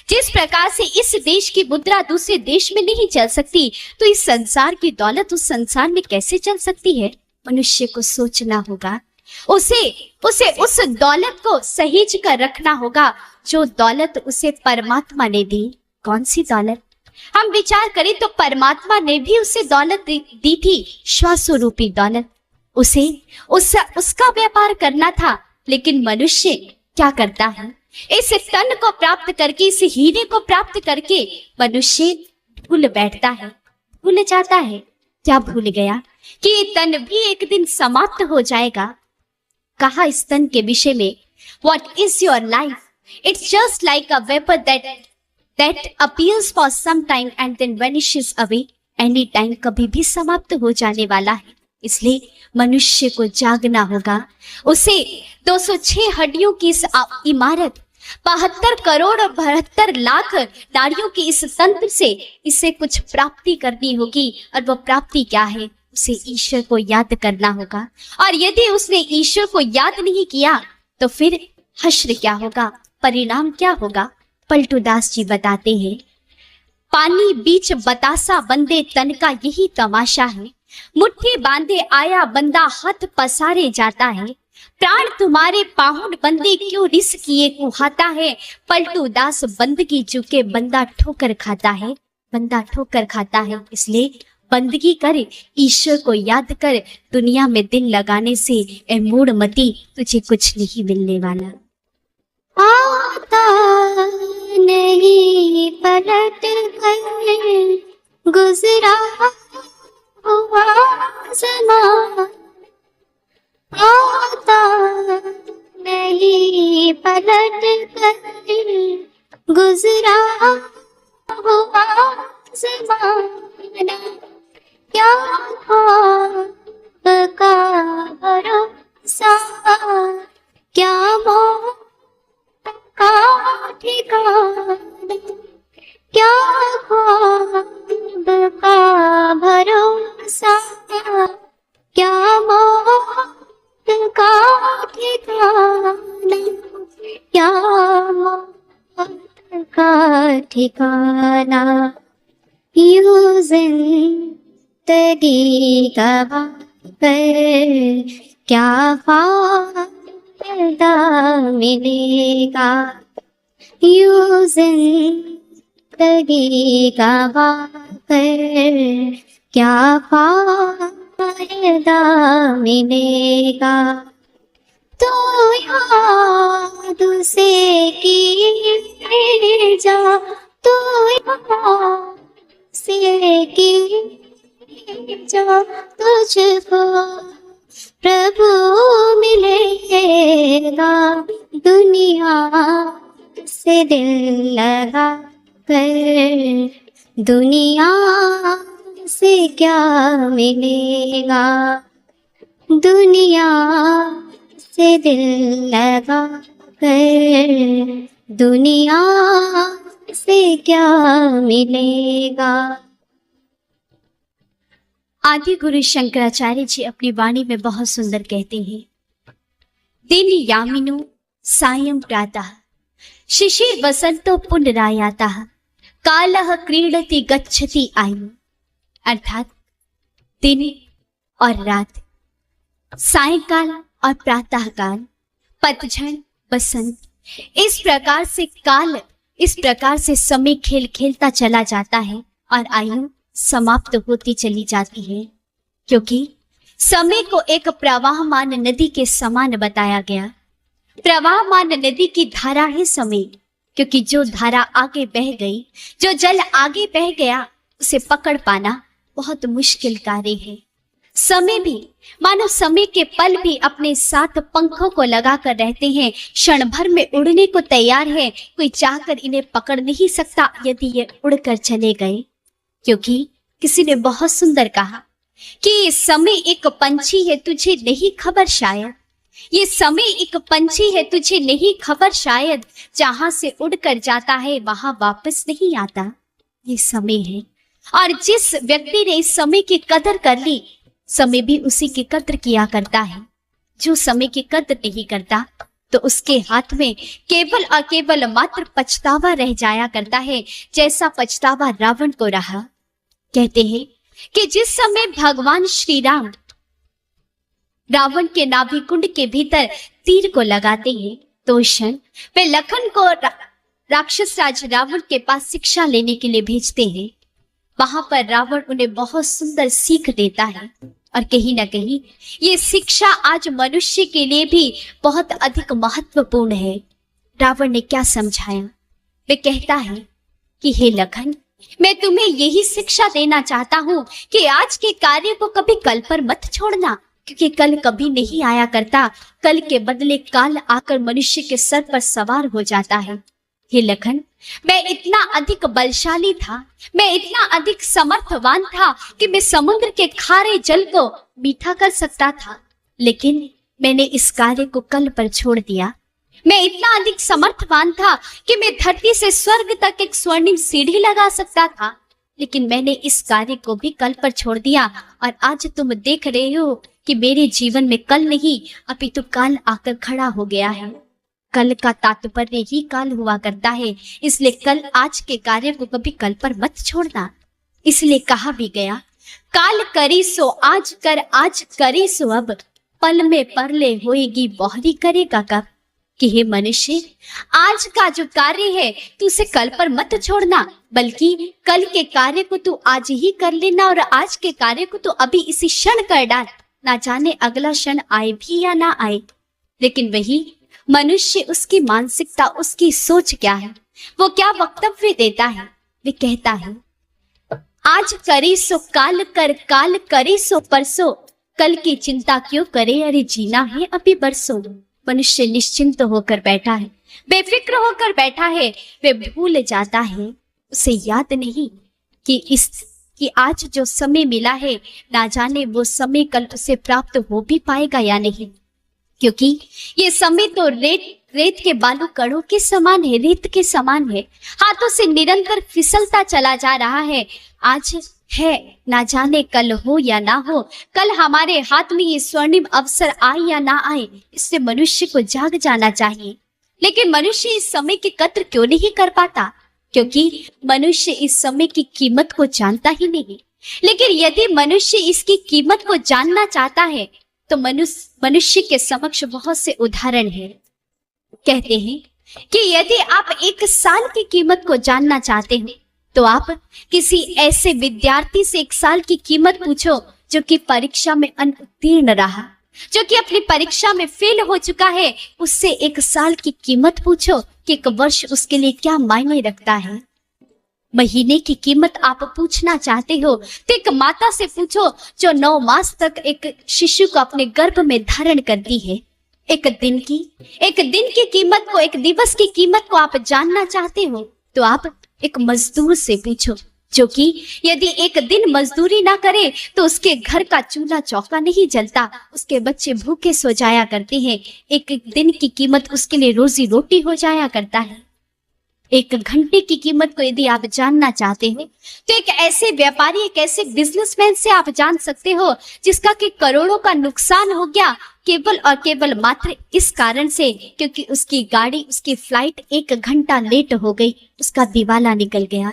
जिस प्रकार से इस देश की मुद्रा दूसरे देश में नहीं चल सकती, तो इस संसार की दौलत उस संसार में कैसे चल सकती है? मनुष्य को सोचना होगा, उसे उस दौलत को सहेज कर रखना होगा जो दौलत उसे परमात्मा ने दी। कौन सी दौलत? हम विचार करें तो परमात्मा ने भी उसे दौलत दी थी, श्वासो रूपी दौलत। उसे उसका व्यापार करना था, लेकिन मनुष्य क्या करता है? इस तन को प्राप्त करके, इस हीरे को प्राप्त करके मनुष्य भूल बैठता है, भूल जाता है। क्या भूल गया कि ये तन भी एक दिन समाप्त हो जाएगा। कहा इस तन के विषय में, What is your life? It's just like a vapor that appears for some time and then vanishes away. Any time, कभी भी समाप्त हो जाने वाला है। इसलिए मनुष्य को जागना होगा। उसे 206 हड्डियों की इस इमारत, 72 करोड़ और 72 लाख नारियों की इस तंत्र से इसे कुछ प्राप्ति करनी होगी। और वो प्राप्ति क्या है? उसे ईश्वर को याद करना होगा। और यदि उसने ईश्वर को याद नहीं किया तो फिर हश्र क्या होगा, परिणाम क्या होगा? पलटू दास जी बताते हैं, पानी बीच बतासा बंदे तन का यही तमाशा है। मुट्ठी बांधे आया बंदा हाथ पसारे जाता है। प्राण तुम्हारे पाहुन बंदे क्यों रिस किए कुहाता है। पलटू दास बंदगी चुके बंदा ठोकर खाता है, बंदा ठोकर खाता है। इसलिए बंदगी कर, ईश्वर को याद कर। दुनिया में दिल लगाने से ए मूढ़मती तुझे कुछ नहीं मिलने वाला। आता नहीं पलट कर गुजरा हुआ ज़माना, आता नहीं पलट कर गुजरा हुआ ज़माना। क्या का भरोसा, क्या मोह का ठिकाना, क्या ख्वाब का भरोसा, क्या मौत का ठिकाना, क्या मौत का ठिकाना। यूं जिंदगी गवा कर क्या फायदा मिलेगा। यूं जिंदगी गवा कर क्या फायदा मिलेगा। तो याद से की जा, तो याद से की जा, तुझको प्रभु मिलेगा दुनिया से दिल लगा कर, दुनिया से क्या मिलेगा, दुनिया से दिल लगा कर, दुनिया से क्या मिलेगा। आदि गुरु शंकराचार्य जी अपनी वाणी में बहुत सुंदर कहते हैं, दिन यामिनो सायं प्रातः शिशिर वसंतो पुनरायातः कालः क्रीडति गच्छति आयु। अर्थात दिन और रात, सायंकाल और प्रातः काल, पतझड़, बसंत, इस प्रकार से समय खेल खेलता चला जाता है और आयु समाप्त होती चली जाती है, क्योंकि समय को एक प्रवाहमान नदी के समान बताया गया। प्रवाहमान नदी की धारा है समय, क्योंकि जो धारा आगे बह गई, जो जल आगे बह गया, उसे पकड़ पाना बहुत मुश्किल कार्य है। समय भी, मानो समय के पल भी अपने साथ पंखों को लगाकर रहते हैं, क्षण भर में उड़ने को तैयार है। कोई चाहकर इन्हें पकड़ नहीं सकता यदि ये उड़कर चले गए, क्योंकि किसी ने बहुत सुंदर कहा कि ये समय एक पंछी है, तुझे नहीं खबर शायद, ये समय एक पंछी है, तुझे नहीं खबर शायद, जहां से उड़कर जाता है वहां वापस नहीं आता। ये समय है, और जिस व्यक्ति ने इस समय की कदर कर ली, समय भी उसी की कदर किया करता है। जो समय की कदर नहीं करता तो उसके हाथ में केवल और केवल मात्र पछतावा रह जाया करता है, जैसा पछतावा रावण को रहा। कहते हैं कि जिस समय भगवान श्री राम रावण के नाभि कुंड के भीतर तीर को लगाते हैं, तो क्षण वे लखन को राक्षस राज रावण के पास शिक्षा लेने के लिए भेजते हैं। वहां पर रावण उन्हें बहुत सुंदर सीख देता है, और कहीं ना कहीं ये शिक्षा आज मनुष्य के लिए भी बहुत अधिक महत्वपूर्ण है। रावण ने क्या समझाया? वे कहता है कि हे लखन, मैं तुम्हें यही शिक्षा देना चाहता हूँ कि आज के कार्य को कभी कल पर मत छोड़ना, क्योंकि कल कभी नहीं आया करता। कल के बदले काल आकर मनुष्य के सर पर सवार हो जाता है। हे लखन, मैं इतना अधिक बलशाली था, मैं इतना अधिक समर्थवान था कि मैं समुद्र के खारे जल को मीठा कर सकता था, लेकिन मैंने इस कार्य को कल पर छोड़ दिया। मैं इतना अधिक समर्थवान था कि मैं धरती से स्वर्ग तक एक स्वर्णिम सीढ़ी लगा सकता था, लेकिन मैंने इस कार्य को भी कल पर छोड़ दिया। और आज तुम देख रहे हो कि मेरे जीवन में कल नहीं, अपितु काल आकर खड़ा हो गया है। कल का तात्पर्य ही काल हुआ करता है, इसलिए कल आज के कार्य को कभी कल पर मत छोड़ना। इसलिए कहा भी गया, काल करी सो आज कर, आज करी सो अब, पल में परले होएगी बहुरी करेगा कब। कि हे मनुष्य, आज का जो कार्य है तू उसे कल पर मत छोड़ना, बल्कि कल के कार्य को तू आज ही कर लेना, और आज के कार्य को तू अभी इसी क्षण कर डाल। ना जाने अगला क्षण आए भी या ना आए। लेकिन वही मनुष्य, उसकी मानसिकता, उसकी सोच क्या है, वो क्या वक्तव्य देता है? वे कहता है, आज करे सो काल कर, काल करे सो परसों, कल की चिंता क्यों करे, अरे जीना है अभी बरसों। मनुष्य निश्चिंत होकर बैठा है, बेफिक्र होकर बैठा है। वे भूल जाता है, उसे याद नहीं कि आज जो समय मिला है, ना जाने वो समय कल उसे प्राप्त हो भी पाएगा या नहीं, क्योंकि ये समय तो रेत के बालू कणों के समान है, रेत के समान है, हाथों से निरंतर फिसलता चला जा रहा है। आज है, ना जाने कल हो या ना हो, कल हमारे हाथ में ये स्वर्णिम अवसर आए या ना आए, इससे मनुष्य को जाग जाना चाहिए। लेकिन मनुष्य इस समय की कद्र क्यों नहीं कर पाता? क्योंकि मनुष्य इस समय की कीमत को जानता ही नहीं। लेकिन यदि मनुष्य इसकी कीमत को जानना चाहता है तो मनुष्य के समक्ष बहुत से उदाहरण हैं। कहते हैं कि यदि आप एक साल की कीमत को जानना चाहते हो तो आप किसी ऐसे विद्यार्थी से एक साल की कीमत पूछो जो कि परीक्षा में अनुत्तीर्ण रहा, जो कि अपनी परीक्षा में फेल हो चुका है, उससे 1 साल की कीमत पूछो कि 1 वर्ष उसके लिए क्या मायने रखता है। महीने की कीमत आप पूछना चाहते हो तो एक माता से पूछो जो 9 मास तक एक शिशु को अपने गर्भ में धारण करती है। एक दिन की कीमत को, एक दिवस की कीमत को आप जानना चाहते हो तो आप एक मजदूर से पूछो, जो कि यदि 1 दिन मजदूरी ना करे तो उसके घर का चूल्हा चौका नहीं जलता, उसके बच्चे भूखे सो जाया करते हैं। 1 दिन की कीमत उसके लिए रोजी रोटी हो जाया करता है। 1 घंटे की कीमत को यदि आप जानना चाहते हो तो एक ऐसे व्यापारी, एक ऐसे बिजनेसमैन से आप जान सकते हो जिसका कि करोड़ों का नुकसान हो गया केवल और केवल मात्र इस कारण से क्योंकि उसकी गाड़ी, उसकी फ्लाइट 1 घंटा लेट हो गई, उसका दिवाला निकल गया।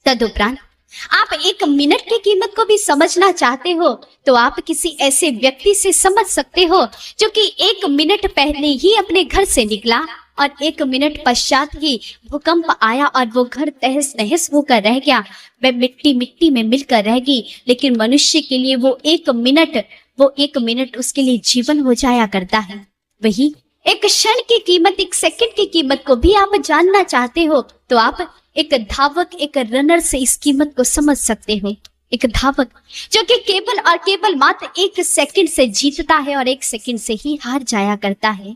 तदुपरांत आप 1 मिनट की कीमत को भी समझना चाहते हो तो आप किसी ऐसे व्यक्ति से समझ सकते हो जो कि 1 मिनट पहले ही अपने घर से निकला और 1 मिनट पश्चात ही भूकंप आया और वो घर तहस नहस होकर रह गया, वह मिट्टी में मिलकर रह गई। लेकिन मनुष्य के लिए वो 1 मिनट उसके लिए जीवन हो जाया करता है। वही 1 क्षण की कीमत, 1 सेकंड की कीमत को भी आप जानना चाहते हो तो आप एक धावक, एक रनर से इस कीमत को समझ सकते हो। एक धावक जो कि केवल और केवल मात्र 1 सेकंड से जीतता है और 1 सेकंड से ही हार जाया करता है।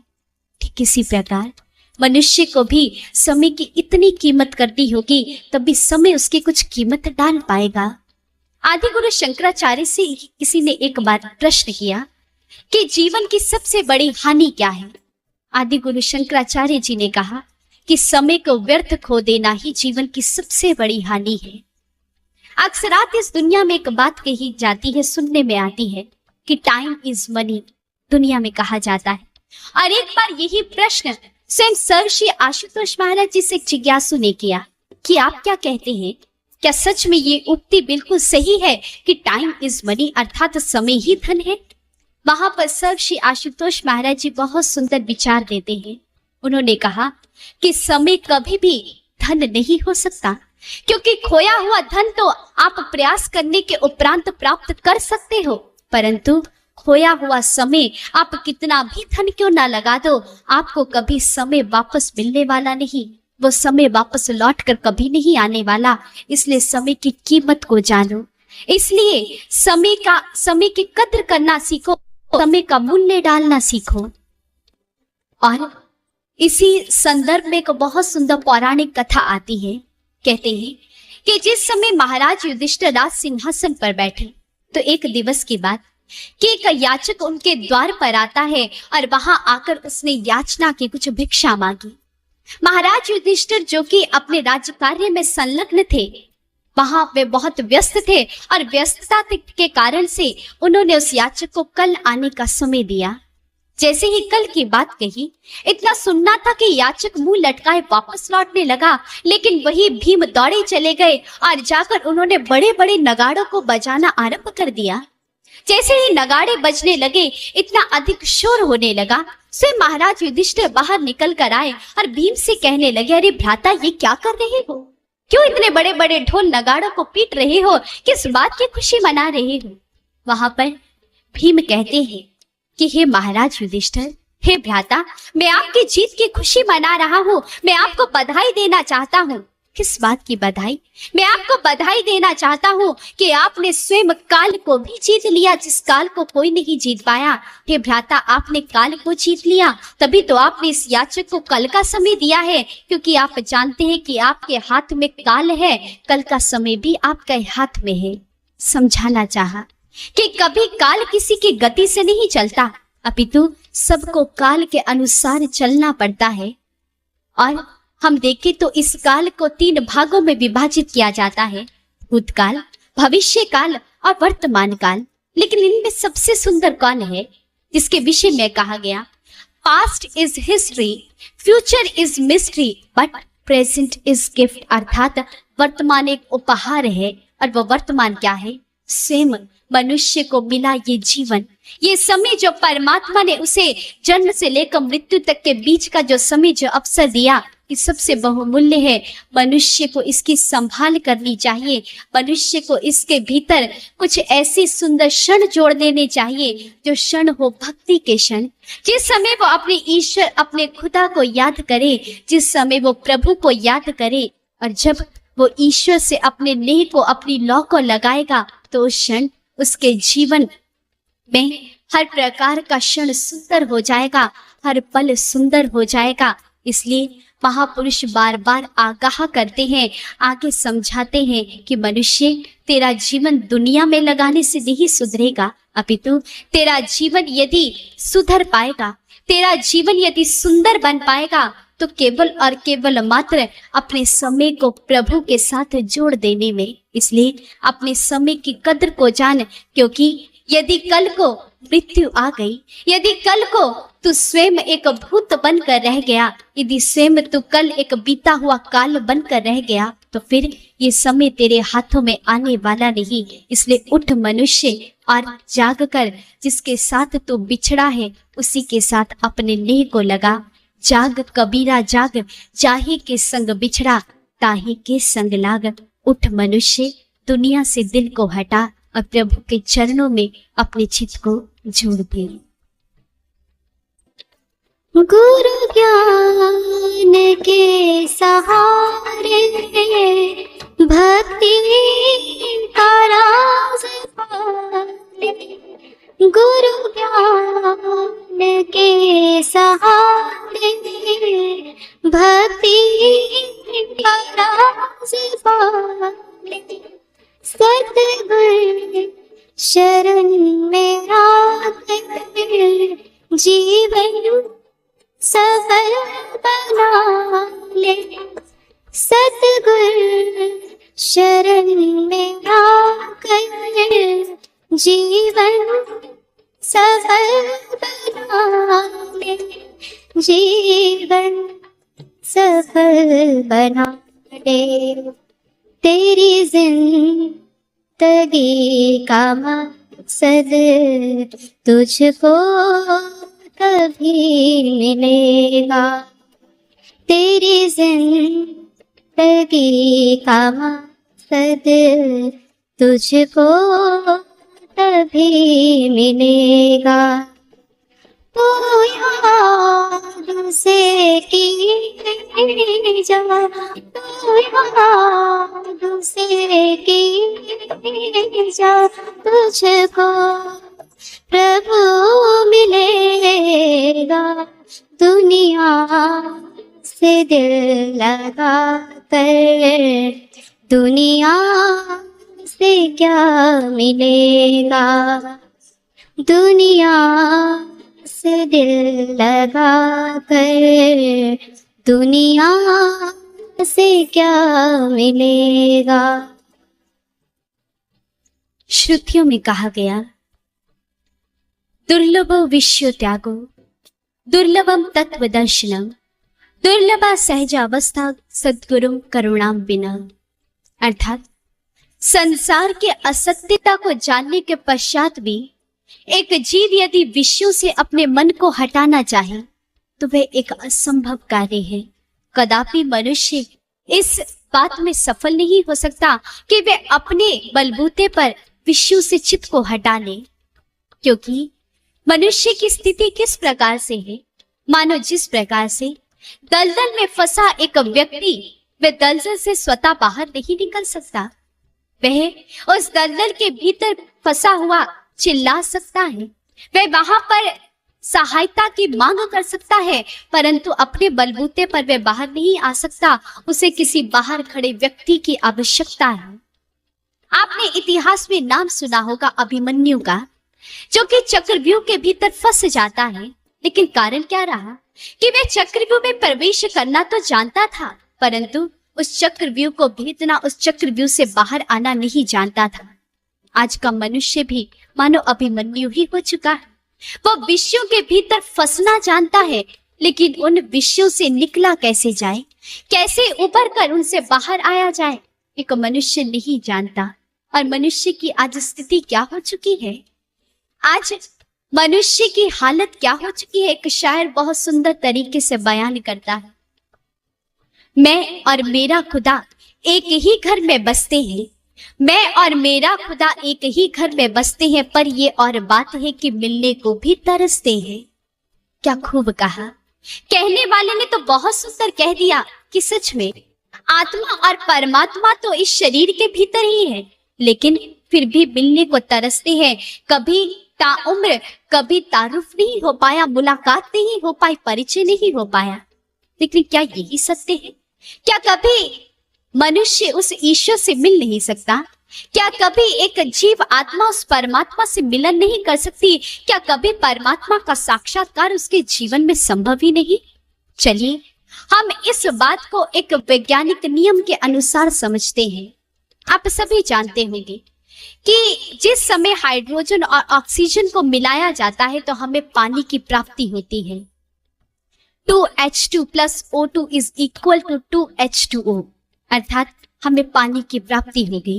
ठीक इसी प्रकार मनुष्य को भी समय की इतनी कीमत करनी होगी तभी समय उसकी कुछ कीमत डाल पाएगा। आदि गुरु शंकराचार्य से किसी ने एक बार प्रश्न किया कि जीवन की सबसे बड़ी हानि क्या है। आदि गुरु शंकराचार्य जी ने कहा कि समय को व्यर्थ खो देना ही जीवन की सबसे बड़ी हानि है। अक्सर इस दुनिया में एक बात कही जाती है, सुनने में आती है कि टाइम इज मनी, दुनिया में कहा जाता है। और एक बार यही प्रश्न स्वयं सर्वश्री आशुतोष महाराज जी से एक जिज्ञासु ने किया कि आप क्या कहते हैं, क्या सच में ये उक्ति बिल्कुल सही है कि टाइम इज मनी, अर्थात समय ही धन है। वहां पर सर्वश्री आशुतोष महाराज जी बहुत सुंदर विचार देते हैं। उन्होंने कहा कि समय कभी भी धन नहीं हो सकता, क्योंकि खोया हुआ धन तो आप प्रयास करने के उपरांत प्राप्त कर सकते हो, परंतु खोया हुआ समय आप कितना भी धन क्यों ना लगा दो, आपको कभी समय वापस मिलने वाला नहीं, वो समय वापस लौट कर कभी नहीं आने वाला। इसलिए समय की कीमत को जानो, इसलिए समय की कद्र करना सीखो, समय का मूल्य डालना सीखो। और इसी संदर्भ में एक बहुत सुंदर पौराणिक कथा आती है। कहते हैं कि जिस समय महाराज युधिष्ठिर राज सिंहासन पर बैठे तो एक दिवस की बात कि एक याचक उनके द्वार पर आता है और वहां आकर उसने याचना की, कुछ भिक्षा मांगी। महाराज युधिष्ठिर जो कि अपने राज्य कार्य में संलग्न थे, वहां वे बहुत व्यस्त थे और व्यस्तता के कारण से उन्होंने उस याचक को कल आने का समय दिया। जैसे ही कल की बात कही, इतना सुनना था कि याचक मुंह लटकाए वापस लौटने लगा, लेकिन वही भीम दौड़े चले गए और जाकर उन्होंने बड़े बड़े नगाड़ों को बजाना आरंभ कर दिया। जैसे ही नगाड़े बजने लगे, इतना अधिक शोर होने लगा, स्वयं महाराज युधिष्ठिर बाहर निकल कर आए और भीम से कहने लगे, अरे भ्राता ये क्या कर रहे हो, क्यों इतने बड़े बड़े ढोल नगाड़ों को पीट रहे हो, किस बात की खुशी मना रहे हो। वहां पर भीम कहते हैं कि हे महाराज युधिष्ठिर, हे भ्राता, मैं आपकी जीत की खुशी मना रहा हूँ, मैं आपको बधाई देना चाहता हूँ। किस बात की बधाई? मैं आपको बधाई देना चाहता हूँ कि आपने स्वयं काल को भी जीत लिया, जिस काल को कोई नहीं जीत पाया। हे भ्राता, आपने काल को जीत लिया, तभी तो आपने इस याचक को कल का समय दिया है, क्योंकि आप जानते हैं कि आपके हाथ में काल है, कल का समय भी आपके हाथ में है। समझाना चाहा कि कभी काल किसी की गति से नहीं चलता, अपितु सबको काल के अनुसार चलना पड़ता है। और हम देखें तो इस काल को 3 भागों में विभाजित किया जाता है, भूतकाल, भविष्य काल और वर्तमान काल। लेकिन इनमें सबसे सुंदर कौन है जिसके विषय में कहा गया, past is history, future is mystery, but present is gift, अर्थात वर्तमान एक उपहार है और वो वर्तमान क्या है, स्वयं मनुष्य को मिला ये जीवन, ये समय जो परमात्मा ने उसे जन्म से लेकर मृत्यु तक के बीच का जो समय, जो अवसर दिया, कि सबसे बहुमूल्य है। मनुष्य को इसकी संभाल करनी चाहिए। मनुष्य को इसके भीतर कुछ ऐसी सुंदर क्षण जोड़ देने चाहिए, जो क्षण हो भक्ति के क्षण, जिस समय वो अपने ईश्वर, अपने खुदा को याद करे, जिस समय वो प्रभु को याद करे। और जब वो ईश्वर से अपने नेह को, अपनी लौ को लगाएगा, तो उस क्षण उसके जीवन में हर प्रकार का क्षण सुंदर हो जाएगा, हर पल सुंदर हो जाएगा। इसलिए महापुरुष बार बार आगाह करते हैं, आगे समझाते हैं कि मनुष्य, तेरा जीवन दुनिया में लगाने से नहीं सुधरेगा, अपितु तेरा जीवन यदि सुधर पाएगा, तेरा जीवन यदि सुंदर बन पाएगा, तो केवल और केवल मात्र अपने समय को प्रभु के साथ जोड़ देने में। इसलिए अपने समय की कद्र को जान, क्योंकि यदि कल को मृत्यु आ गई, यदि कल को तू स्वयं एक भूत बनकर रह गया, यदि स्वयं तू कल एक बीता हुआ काल बनकर रह गया, तो फिर ये समय तेरे हाथों में आने वाला नहीं। इसलिए उठ मनुष्य और जाग कर, जिसके साथ तू बिछड़ा है उसी के साथ अपने नेह को लगा। जाग कबीरा जाग, जाही के संग बिछड़ा, ताही के संग लाग। उठ मनुष्य, दुनिया से दिल को हटा और प्रभु के चरणों में अपने चित्त को जोड़ दे। गुरु ज्ञान के सहारे भक्ति का राज पाले, गुरु ज्ञान के सहारे भक्ति का राज पाले, सतगुरु शरण में आकर जीवन सफल बना ले, सतगुरु शरण में आकर जीवन सफल बना ले, जीवन सफल बना ले। तेरी जिंदगी का मकसद तुझको कभी मिलेगा, तेरी जिंदगी का मकसद तुझको कभी मिलेगा। तो याद से की जा, तो याद से की जा, तुझको प्रभु मिलेगा। दुनिया से दिल लगा कर, दुनिया से क्या मिलेगा, दुनिया से दिल लगा कर, दुनिया से क्या मिलेगा। श्रुतियों में कहा गया, दुर्लभो विश्व त्यागो, दुर्लभम तत्व दर्शनम, दुर्लभा सहजावस्था सद्गुरुम करुणाम बिना। अर्थात संसार के असत्यता को जानने के पश्चात भी एक जीव यदि विषयों से अपने मन को हटाना चाहे तो वह एक असंभव कार्य है। कदापि मनुष्य इस बात में सफल नहीं हो सकता कि वह अपने बलबूते पर विषयों से चित्त को हटा ले, क्योंकि मनुष्य की स्थिति किस प्रकार से है, मानो जिस प्रकार से दलदल में फंसा एक व्यक्ति वह दलदल से स्वतः बाहर नहीं निकल सकता। वह उस दलदल के भीतर फंसा हुआ चिल्ला सकता है, वह वहां पर सहायता की मांग कर सकता है, परंतु अपने बलबूते पर वह बाहर नहीं आ सकता। उसे किसी बाहर खड़े व्यक्ति की आवश्यकता है। आपने इतिहास में नाम सुना होगा अभिमन्यु का, जो कि चक्रव्यूह के भीतर फंस जाता है। लेकिन कारण क्या रहा कि वह चक्रव्यूह में प्रवेश करना तो जानता था, परंतु उस चक्रव्यूह को भेदना, उस चक्रव्यूह से बाहर आना नहीं जानता था। आज का मनुष्य भी मानो अभिमन्यु ही हो चुका है। वो विषयों के भीतर फंसना जानता है, लेकिन उन विषयों से निकला कैसे जाए, कैसे उबर कर उनसे बाहर आया जाए, एक मनुष्य नहीं जानता। और मनुष्य की आज स्थिति क्या हो चुकी है, आज मनुष्य की हालत क्या हो चुकी है, एक शायर बहुत सुंदर तरीके से बयान करता है। मैं और मेरा खुदा एक ही घर में बसते हैं। मैं और मेरा खुदा एक ही घर में बसते हैं, पर ये और बात है कि मिलने को भी तरसते हैं। क्या खूब कहा। कहने वाले ने तो बहुत सुंदर कह दिया कि सच में आत्मा और परमात्मा तो इस शरीर के भीतर ही है, लेकिन फिर भी मिलने को तरसते हैं। कभी ताउम्र कभी तारुफ नहीं हो पाया, मुलाकात नहीं हो पाई, परिचय नहीं हो पाया। लेकिन क्या यही सत्य है? क्या कभी मनुष्य उस ईश्वर से मिल नहीं सकता? क्या कभी एक जीव आत्मा उस परमात्मा से मिलन नहीं कर सकती? क्या कभी परमात्मा का साक्षात्कार उसके जीवन में संभव ही नहीं? चलिए हम इस बात को एक वैज्ञानिक नियम के अनुसार समझते हैं। आप सभी जानते होंगे कि जिस समय हाइड्रोजन और ऑक्सीजन को मिलाया जाता है तो हमें पानी की प्राप्ति होती है। 2H2 plus O2 is equal to 2H2O, अर्थात हमें पानी की प्राप्ति हो गई।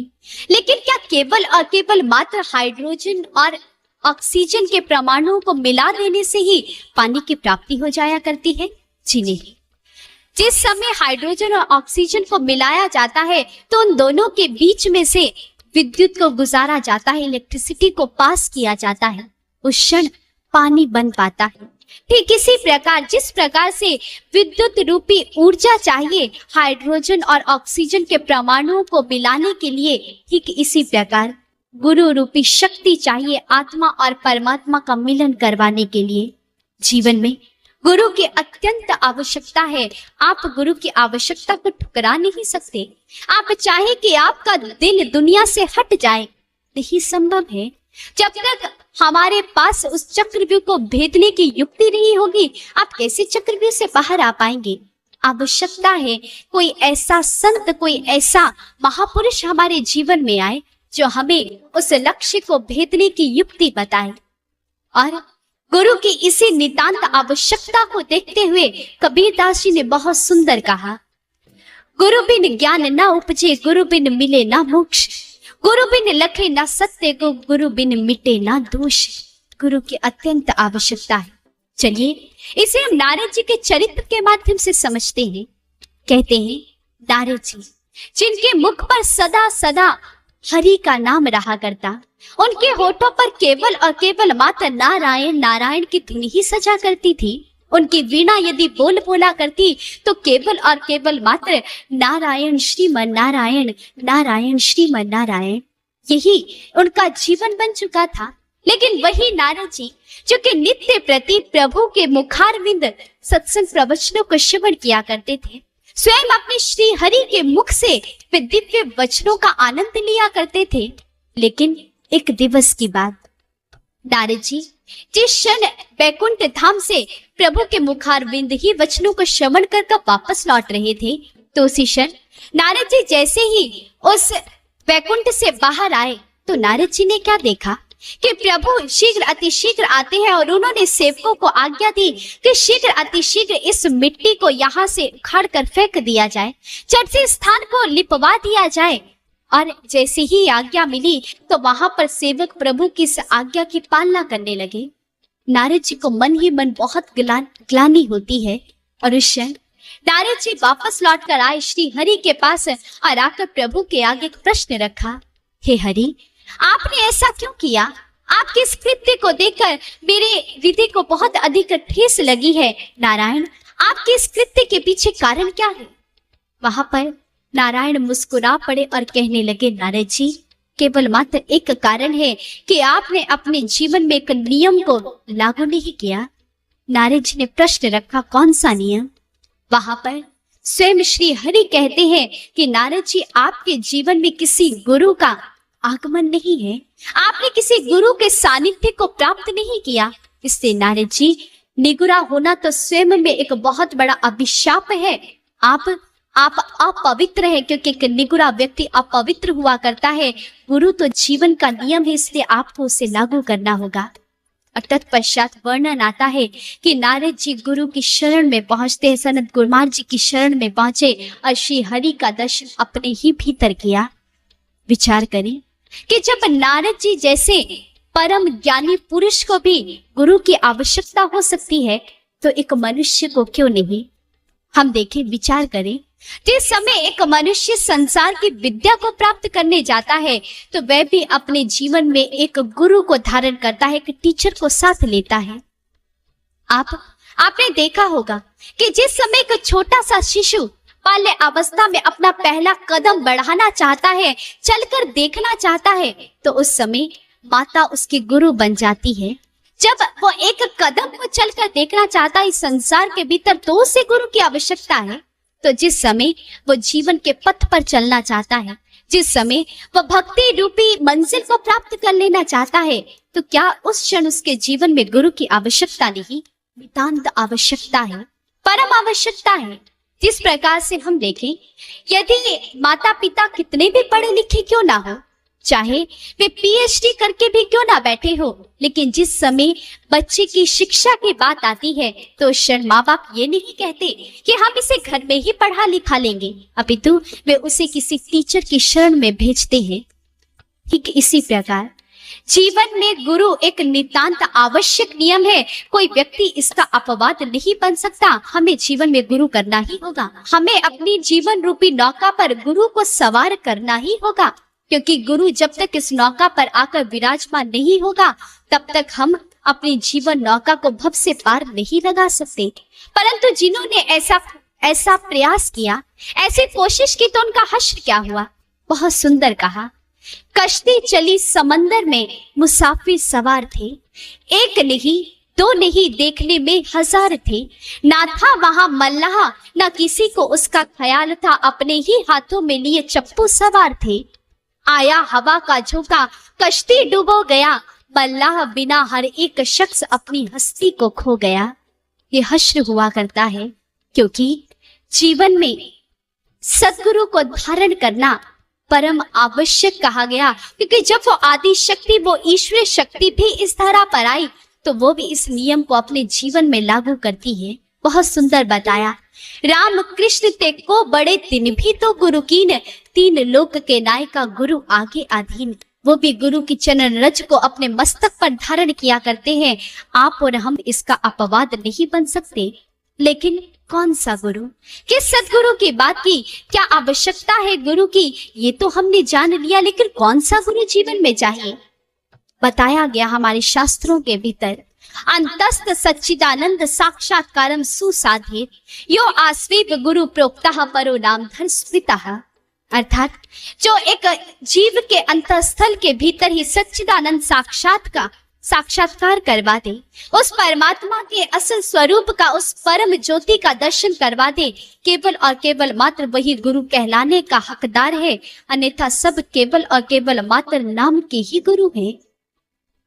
लेकिन क्या केवल और केवल मात्र हाइड्रोजन और ऑक्सीजन के परमाणुओं को मिला देने से ही पानी की प्राप्ति हो जाया करती है? जी नहीं। जिस समय हाइड्रोजन और ऑक्सीजन को मिलाया जाता है तो उन दोनों के बीच में से विद्युत को गुजारा जाता है, इलेक्ट्रिसिटी को पास किया जाता है, उस क्षण पानी बन पाता है। ठीक इसी प्रकार जिस प्रकार से विद्युत रूपी ऊर्जा चाहिए हाइड्रोजन और ऑक्सीजन के परमाणुओं को मिलाने के लिए, ठीक इसी प्रकार गुरु रूपी शक्ति चाहिए आत्मा और परमात्मा का मिलन करवाने के लिए। जीवन में गुरु की अत्यंत आवश्यकता है। आप गुरु की आवश्यकता को ठुकरा नहीं सकते। आप चाहे कि आपका दिल दुनिया से हट जाए, नहीं संभव है। जब तक हमारे पास उस चक्रव्यूह को भेदने की युक्ति नहीं होगी, आप कैसे चक्रव्यूह से बाहर आ पाएंगे? आवश्यकता है कोई ऐसा संत, कोई ऐसा महापुरुष हमारे जीवन में आए जो हमें उस लक्ष्य को भेदने की युक्ति बताए। और गुरु की इसी नितांत आवश्यकता को देखते हुए कबीरदास जी ने बहुत सुंदर कहा, गुरु बिन ज्ञान ना उपजे, गुरु बिन मिले ना मोक्ष, गुरु बिन लखे ना सत्य को, गुरु बिन मिटे ना दोष। गुरु की अत्यंत आवश्यकता है। चलिए इसे हम नारद जी के चरित्र के माध्यम से समझते हैं। कहते हैं नारद जी जिनके मुख पर सदा सदा हरि का नाम रहा करता, उनके होठों पर केवल और केवल मात्र नारायण नारायण की धुन ही सजा करती थी। उनकी वीणा यदि बोल बोला करती तो केवल और केवल मात्र नारायण श्रीमन नारायण, नारायण श्रीमन नारायण, यही उनका जीवन बन चुका था। लेकिन वही नारद जी जो कि नित्य प्रति प्रभु के मुखारविंद सत्संग प्रवचनों को श्रवण किया करते थे, स्वयं अपने श्री हरि के मुख से वे दिव्य वचनों का आनंद लिया करते थे। लेकिन एक दिवस की बात, नारद जी जिस क्षण बैकुंठ धाम से प्रभु के मुखारविंद ही वचनों को श्रवण कर वापस लौट रहे थे, तो उसी क्षण नारद जी जैसे ही उस बैकुंठ से बाहर आए तो नारद जी ने क्या देखा कि प्रभु शीघ्र अतिशीघ्र आते हैं और उन्होंने सेवकों को आज्ञा दी कि शीघ्र अतिशीघ्र इस मिट्टी को यहाँ से उखाड़ कर फेंक दिया जाए, चट से स्थान को लिपवा दिया जाए। और जैसे ही आज्ञा मिली तो वहां पर सेवक प्रभु की इस आज्ञा की पालना करने लगे। नारद जी को मन ही मन बहुत ग्लानि होती है और उस क्षण नारद जी वापस लौट कर आए श्री हरि के पास और आकर प्रभु के आगे एक प्रश्न रखा, हे हरि आपने ऐसा क्यों किया? आपके इस कृत्य को देखकर मेरे हृदय को बहुत अधिक ठेस लगी है। नारायण आपके इस कृत्य के पीछे कारण क्या है? वहां पर नारायण मुस्कुरा पड़े और कहने लगे, नारद जी केवल मात्र एक कारण है कि आपने अपने जीवन में एक नियम को लागू नहीं किया। नारद जी ने प्रश्न रखा, कौन सा नियम? वहां पर स्वयं श्री हरि कहते हैं कि नारद जी आपके जीवन में किसी गुरु का आगमन नहीं है, आपने किसी गुरु के सानिध्य को प्राप्त नहीं किया। इससे नारद जी निगुरा होना तो स्वयं में एक बहुत बड़ा अभिशाप है। आप अपवित्र है, क्योंकि एक निगुरा व्यक्ति अपवित्र हुआ करता है। गुरु तो जीवन का नियम है, इसलिए आपको उसे लागू करना होगा। और तत्पश्चात वर्णन आता है कि नारद जी गुरु की शरण में पहुंचते हैं, सनत कुमार जी की शरण में पहुंचे और श्री हरि का दर्शन अपने ही भीतर किया। विचार करें कि जब नारद जी जैसे परम ज्ञानी पुरुष को भी गुरु की आवश्यकता हो सकती है तो एक मनुष्य को क्यों नहीं? हम देखें, विचार करें जिस समय एक मनुष्य संसार की विद्या को प्राप्त करने जाता है तो वह भी अपने जीवन में एक गुरु को धारण करता है, एक टीचर को साथ लेता है। आपने देखा होगा कि जिस समय एक छोटा सा शिशु बाल्य अवस्था में अपना पहला कदम बढ़ाना चाहता है, चलकर देखना चाहता है, तो उस समय माता उसकी गुरु बन जाती है। जब वो एक कदम को चलकर देखना चाहता है इस संसार के भीतर, तो उसे गुरु की आवश्यकता है। तो जिस समय वो जीवन के पथ पर चलना चाहता है, जिस समय वो भक्ति रूपी मंजिल को प्राप्त कर लेना चाहता है, तो क्या उस क्षण उसके जीवन में गुरु की आवश्यकता नहीं, नितांत आवश्यकता है, परम आवश्यकता है। जिस प्रकार से हम देखें, यदि माता पिता कितने भी पढ़े लिखे क्यों ना हो, चाहे वे पीएचडी करके भी क्यों ना बैठे हो, लेकिन जिस समय बच्चे की शिक्षा की बात आती है तो क्षण माँ बाप ये नहीं कहते कि हम इसे घर में ही पढ़ा लिखा लेंगे, अपितु वे उसे किसी टीचर की शरण में भेजते हैं। ठीक इसी प्रकार जीवन में गुरु एक नितांत आवश्यक नियम है। कोई व्यक्ति इसका अपवाद नहीं बन सकता। हमें जीवन में गुरु करना ही होगा। हमें अपनी जीवन रूपी नौका पर गुरु को सवार करना ही होगा, क्योंकि गुरु जब तक इस नौका पर आकर विराजमान नहीं होगा तब तक हम अपनी जीवन नौका को भव से पार नहीं लगा सकते। परंतु जिन्होंने ऐसा प्रयास किया, ऐसी कोशिश की, तो उनका हश्र क्या हुआ। बहुत सुंदर कहा, कश्ती चली समंदर में मुसाफिर सवार थे, एक नहीं दो नहीं देखने में हजार थे, ना था वहां मल्लाह ना किसी को उसका ख्याल था, अपने ही हाथों में लिए चप्पू सवार थे। आया हवा का झोंका कश्ती डूबो गया, मल्लाह बिना हर एक शख्स अपनी हस्ती को खो गया। ये हश्र हुआ करता है, क्योंकि जीवन में सद्गुरु को धारण करना परम आवश्यक कहा गया, क्योंकि जब वो आदि शक्ति, वो ईश्वरीय शक्ति भी इस धरा पर आई तो वो भी इस नियम को अपने जीवन में लागू करती है। बहुत सुंदर बताया, राम कृष्ण ते को बड़े दिन भी तो गुरु कीन, तीन लोक के नायका गुरु आगे अधीन। वो भी गुरु की चरण रज को अपने मस्तक पर धारण किया करते हैं। आप और हम इसका अपवाद नहीं बन सकते। लेकिन कौन सा गुरु, किस सदगुरु की बात की, क्या आवश्यकता है गुरु की, ये तो हमने जान लिया, लेकिन कौन सा गुरु जीवन में चाहिए। बताया गया हमारे शास्त्रों के भीतर, अंतस्थ सच्चिदानंद साक्षात्कारम सुसाधे यो आस्वीप गुरु प्रोक्ता परो नामधर स्मृतः। अर्थात जो एक जीव के अंतस्थल के भीतर ही सच्चिदानंद साक्षात्कार करवा दे, उस परमात्मा के असल स्वरूप का, उस परम ज्योति का दर्शन करवा दे, केवल और केवल मात्र वही गुरु कहलाने का हकदार है। अन्यथा सब केवल और केवल मात्र नाम के ही गुरु हैं।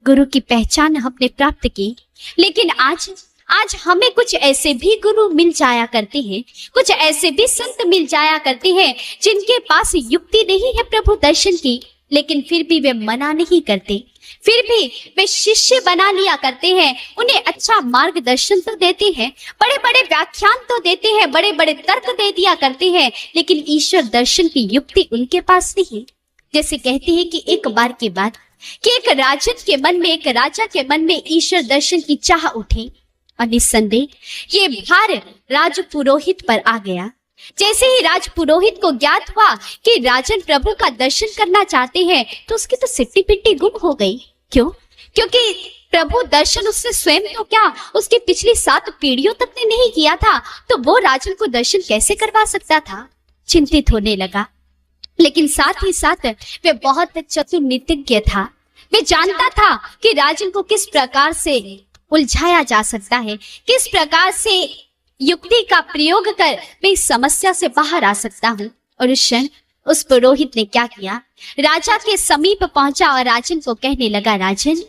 गुरु की पहचान हमने प्राप्त की, लेकिन आज हमें कुछ ऐसे भी गुरु मिल जाया करते हैं, कुछ ऐसे भी संत मिल जाया करते हैं जिनके पास युक्ति नहीं है प्रभु दर्शन की, लेकिन फिर भी वे मना नहीं करते, फिर भी वे शिष्य बना लिया करते हैं। उन्हें अच्छा मार्गदर्शन तो देते हैं, बड़े बड़े व्याख्यान तो देते हैं, बड़े बड़े तर्क दे दिया करते हैं, लेकिन ईश्वर दर्शन की युक्ति उनके पास नहीं। जैसे कहते हैं कि एक बार की बात कि एक राजन के मन में, एक राजा के मन में ईश्वर दर्शन की चाह उठी और निस्संदेह ये भार राज पुरोहित पर आ गया। जैसे ही राज पुरोहित को ज्ञात हुआ कि राजन प्रभु का दर्शन करना चाहते हैं, तो उसकी तो सिट्टी पिट्टी गुम हो गई। क्यों? क्योंकि प्रभु दर्शन उससे स्वयं तो क्या, उसकी पिछली 7 पीढ़ियों तक ने नहीं किया था, तो वो राजन को दर्शन कैसे करवा सकता था। चिंतित होने लगा, लेकिन साथ ही साथ वे बहुत चतुर नीतिज्ञ था। वे जानता था कि राजन को किस प्रकार से उलझाया जा सकता है, किस प्रकार से युक्ति का प्रयोग कर मैं इस समस्या से बाहर आ सकता हूँ। और उस क्षण उस पुरोहित ने क्या किया, राजा के समीप पहुंचा और राजन को कहने लगा, राजन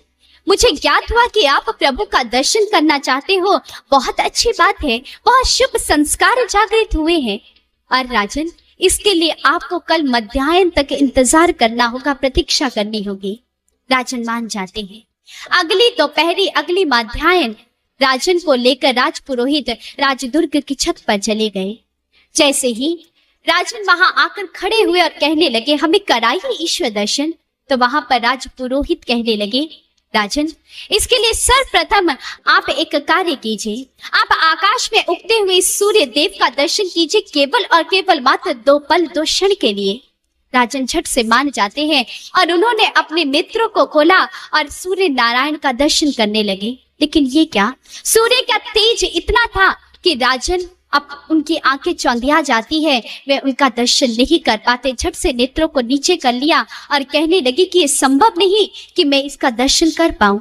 मुझे ज्ञात हुआ कि आप प्रभु का दर्शन करना चाहते हो, बहुत अच्छी बात है, बहुत शुभ संस्कार जागृत हुए हैं। और राजन इसके लिए आपको कल मध्याह्न तक इंतजार करना होगा, प्रतीक्षा करनी होगी। राजन मान जाते हैं। अगली दोपहरी, अगली मध्याह्न राजन को लेकर राज पुरोहित राजदुर्ग की छत पर चले गए। जैसे ही राजन वहां आकर खड़े हुए और कहने लगे, हमें कराइए ईश्वर दर्शन, तो वहां पर राज पुरोहित कहने लगे, राजन, इसके लिए सर्वप्रथम आप एक कार्य कीजिए। आप आकाश में उगते हुए सूर्य देव का दर्शन कीजिए, केवल और केवल मात्र 2 पल 2 क्षण के लिए। राजन झट से मान जाते हैं और उन्होंने अपने नेत्रों को खोला और सूर्य नारायण का दर्शन करने लगे। लेकिन ये क्या, सूर्य का तेज इतना था कि राजन अब उनकी आंखें चौंधिया जाती है, वे उनका दर्शन नहीं कर पाते। झट से नेत्रों को नीचे कर लिया और कहने लगी कि ये संभव नहीं कि मैं इसका दर्शन कर पाऊं।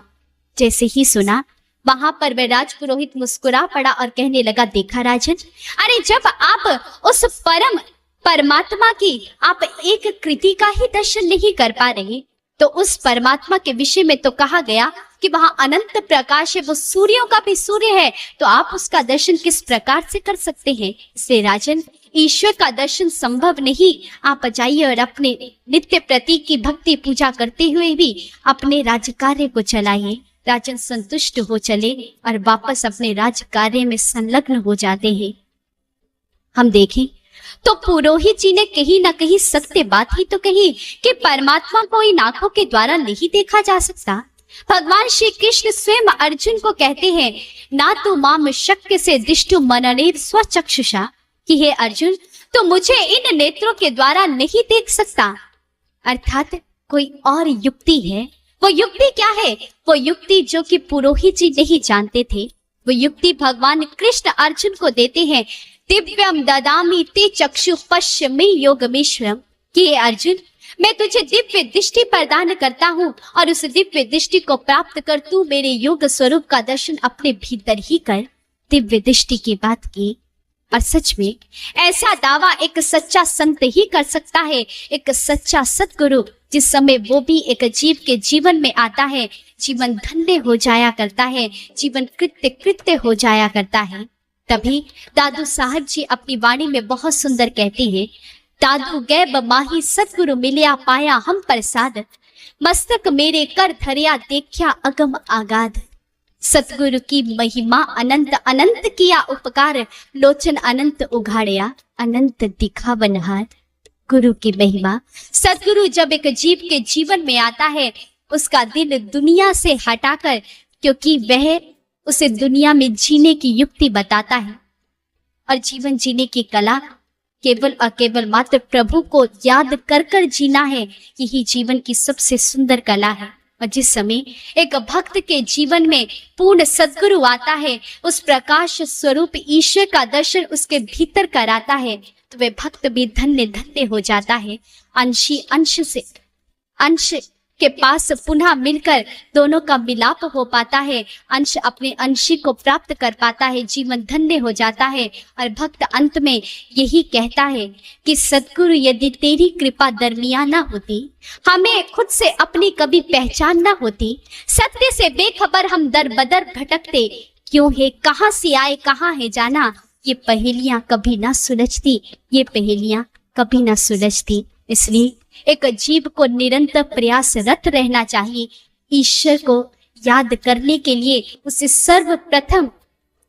जैसे ही सुना, वहां पर वह राजपुरोहित मुस्कुरा पड़ा और कहने लगा, देखा राजन, अरे जब आप उस परम परमात्मा की आप एक कृति का ही दर्शन नहीं कर पा रहे, तो उस परमात्मा के विषय में तो कहा गया कि वहां अनंत प्रकाश है, वो सूर्यों का भी सूर्य है, तो आप उसका दर्शन किस प्रकार से कर सकते हैं। इसलिए राजन, ईश्वर का दर्शन संभव नहीं। आप जाइए और अपने नित्य प्रतीक की भक्ति पूजा करते हुए भी अपने राज्य कार्य को चलाइए। राजन संतुष्ट हो चले और वापस अपने राज्य कार्य में संलग्न हो जाते हैं। हम देखें तो पुरोहित जी ने कहीं ना कहीं सत्य बात ही तो कही कि परमात्मा को इन आंखों के द्वारा नहीं देखा जा सकता। भगवान श्री कृष्ण स्वयं अर्जुन को कहते हैं, ना तो माम शक्य से दिष्टु मननेर स्वचक्षुषा, कि हे अर्जुन, तो मुझे इन नेत्रों के द्वारा नहीं देख सकता। अर्थात कोई और युक्ति है। वो युक्ति क्या है? वो युक्ति जो कि पुरोहित जी नहीं जानते थे, वो युक्ति भगवान कृष्ण अर्जुन को देते हैं। दिव्यम ददामि ते चक्षु पश्य मे योगमेश्वरम, कि हे अर्जुन, मैं तुझे दिव्य दृष्टि प्रदान करता हूँ और उस दिव्य दृष्टि को प्राप्त कर तू मेरे योग स्वरूप का दर्शन अपने भीतर ही कर। दिव्य दृष्टि की बात की, और सच में ऐसा दावा एक सच्चा संत ही कर सकता है, एक सच्चा सतगुरु। जिस समय वो भी एक जीव के जीवन में आता है, जीवन धन्य हो जाया करता है, जीवन कृत्य कृत्य हो जाया करता है। तभी दादू साहब जी अपनी वाणी में बहुत सुंदर कहते हैं, दादू गैब माही सतगुरु मिलिया पाया हम प्रसाद, मस्तक मेरे कर धरिया देखा अगम आगाध। सतगुरु की महिमा अनंत, अनंत किया उपकार, लोचन अनंत उघाड़िया, अनंत दिखा बनहार। गुरु की महिमा, सतगुरु जब एक जीव के जीवन में आता है, उसका दिल दुनिया से हटाकर, क्योंकि वह उसे दुनिया में जीने की युक्ति बताता है और जीवन जीने की कला केवल और केवल मात्र प्रभु को याद कर कर जीना है, यही जीवन की सबसे सुंदर कला है। और जिस समय एक भक्त के जीवन में पूर्ण सद्गुरु आता है, उस प्रकाश स्वरूप ईश्वर का दर्शन उसके भीतर कराता है, तो वह भक्त भी धन्य धन्य हो जाता है। अंशी अंश से अंश के पास पुनः मिलकर दोनों का मिलाप हो पाता है, अंश अपने अंशी को प्राप्त कर पाता है, जीवन धन्य हो जाता है। और भक्त अंत में यही कहता है कि सद्गुरु यदि तेरी कृपा दरमियान ना होती, हमें खुद से अपनी कभी पहचान ना होती, सत्य से बेखबर हम दर बदर भटकते, क्यों है कहाँ से आए कहाँ है जाना, ये पहेलियां कभी ना सुलझती, ये पहेलियां कभी ना सुलझती। इसलिए एक जीव को निरंतर प्रयासरत रहना चाहिए। ईश्वर को याद करने के लिए उसे सर्वप्रथम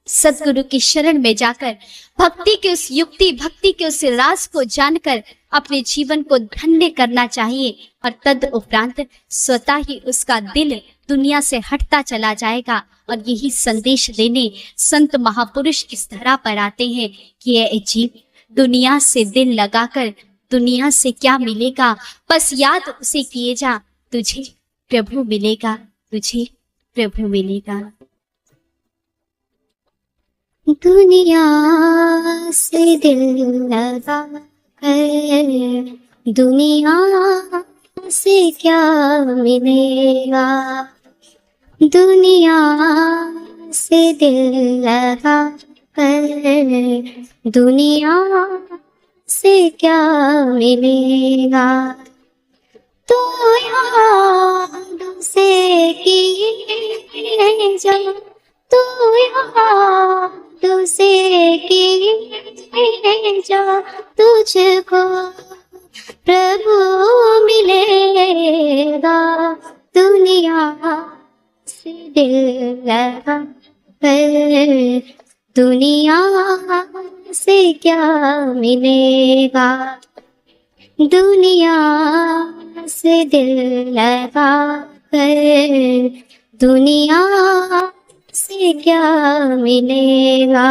सद्गुरु की शरण में जाकर भक्ति के उस युक्ति, भक्ति के उस राज को जानकर अपने जीवन को धन्य करना चाहिए, और तद उपरांत स्वतः ही उसका दिल दुनिया से हटता चला जाएगा। और यही संदेश देने संत महापुरुष इस धरा पर आते हैं कि ये जीव, दुनिया से दिल लगाकर दुनिया से क्या मिलेगा, बस याद उसे किए जा, तुझे प्रभु मिलेगा, तुझे प्रभु मिलेगा। दुनिया से दिल लगा कर दुनिया से क्या मिलेगा, दुनिया से दिल लगा कर दुनिया से क्या मिलेगा, तो याद से किए जा, तो याद से किए जा, तुझको प्रभु मिलेगा, दुनिया से दिल लगा कर दुनिया से क्या मिलेगा, दुनिया से दिल लगा पर दुनिया से क्या मिलेगा।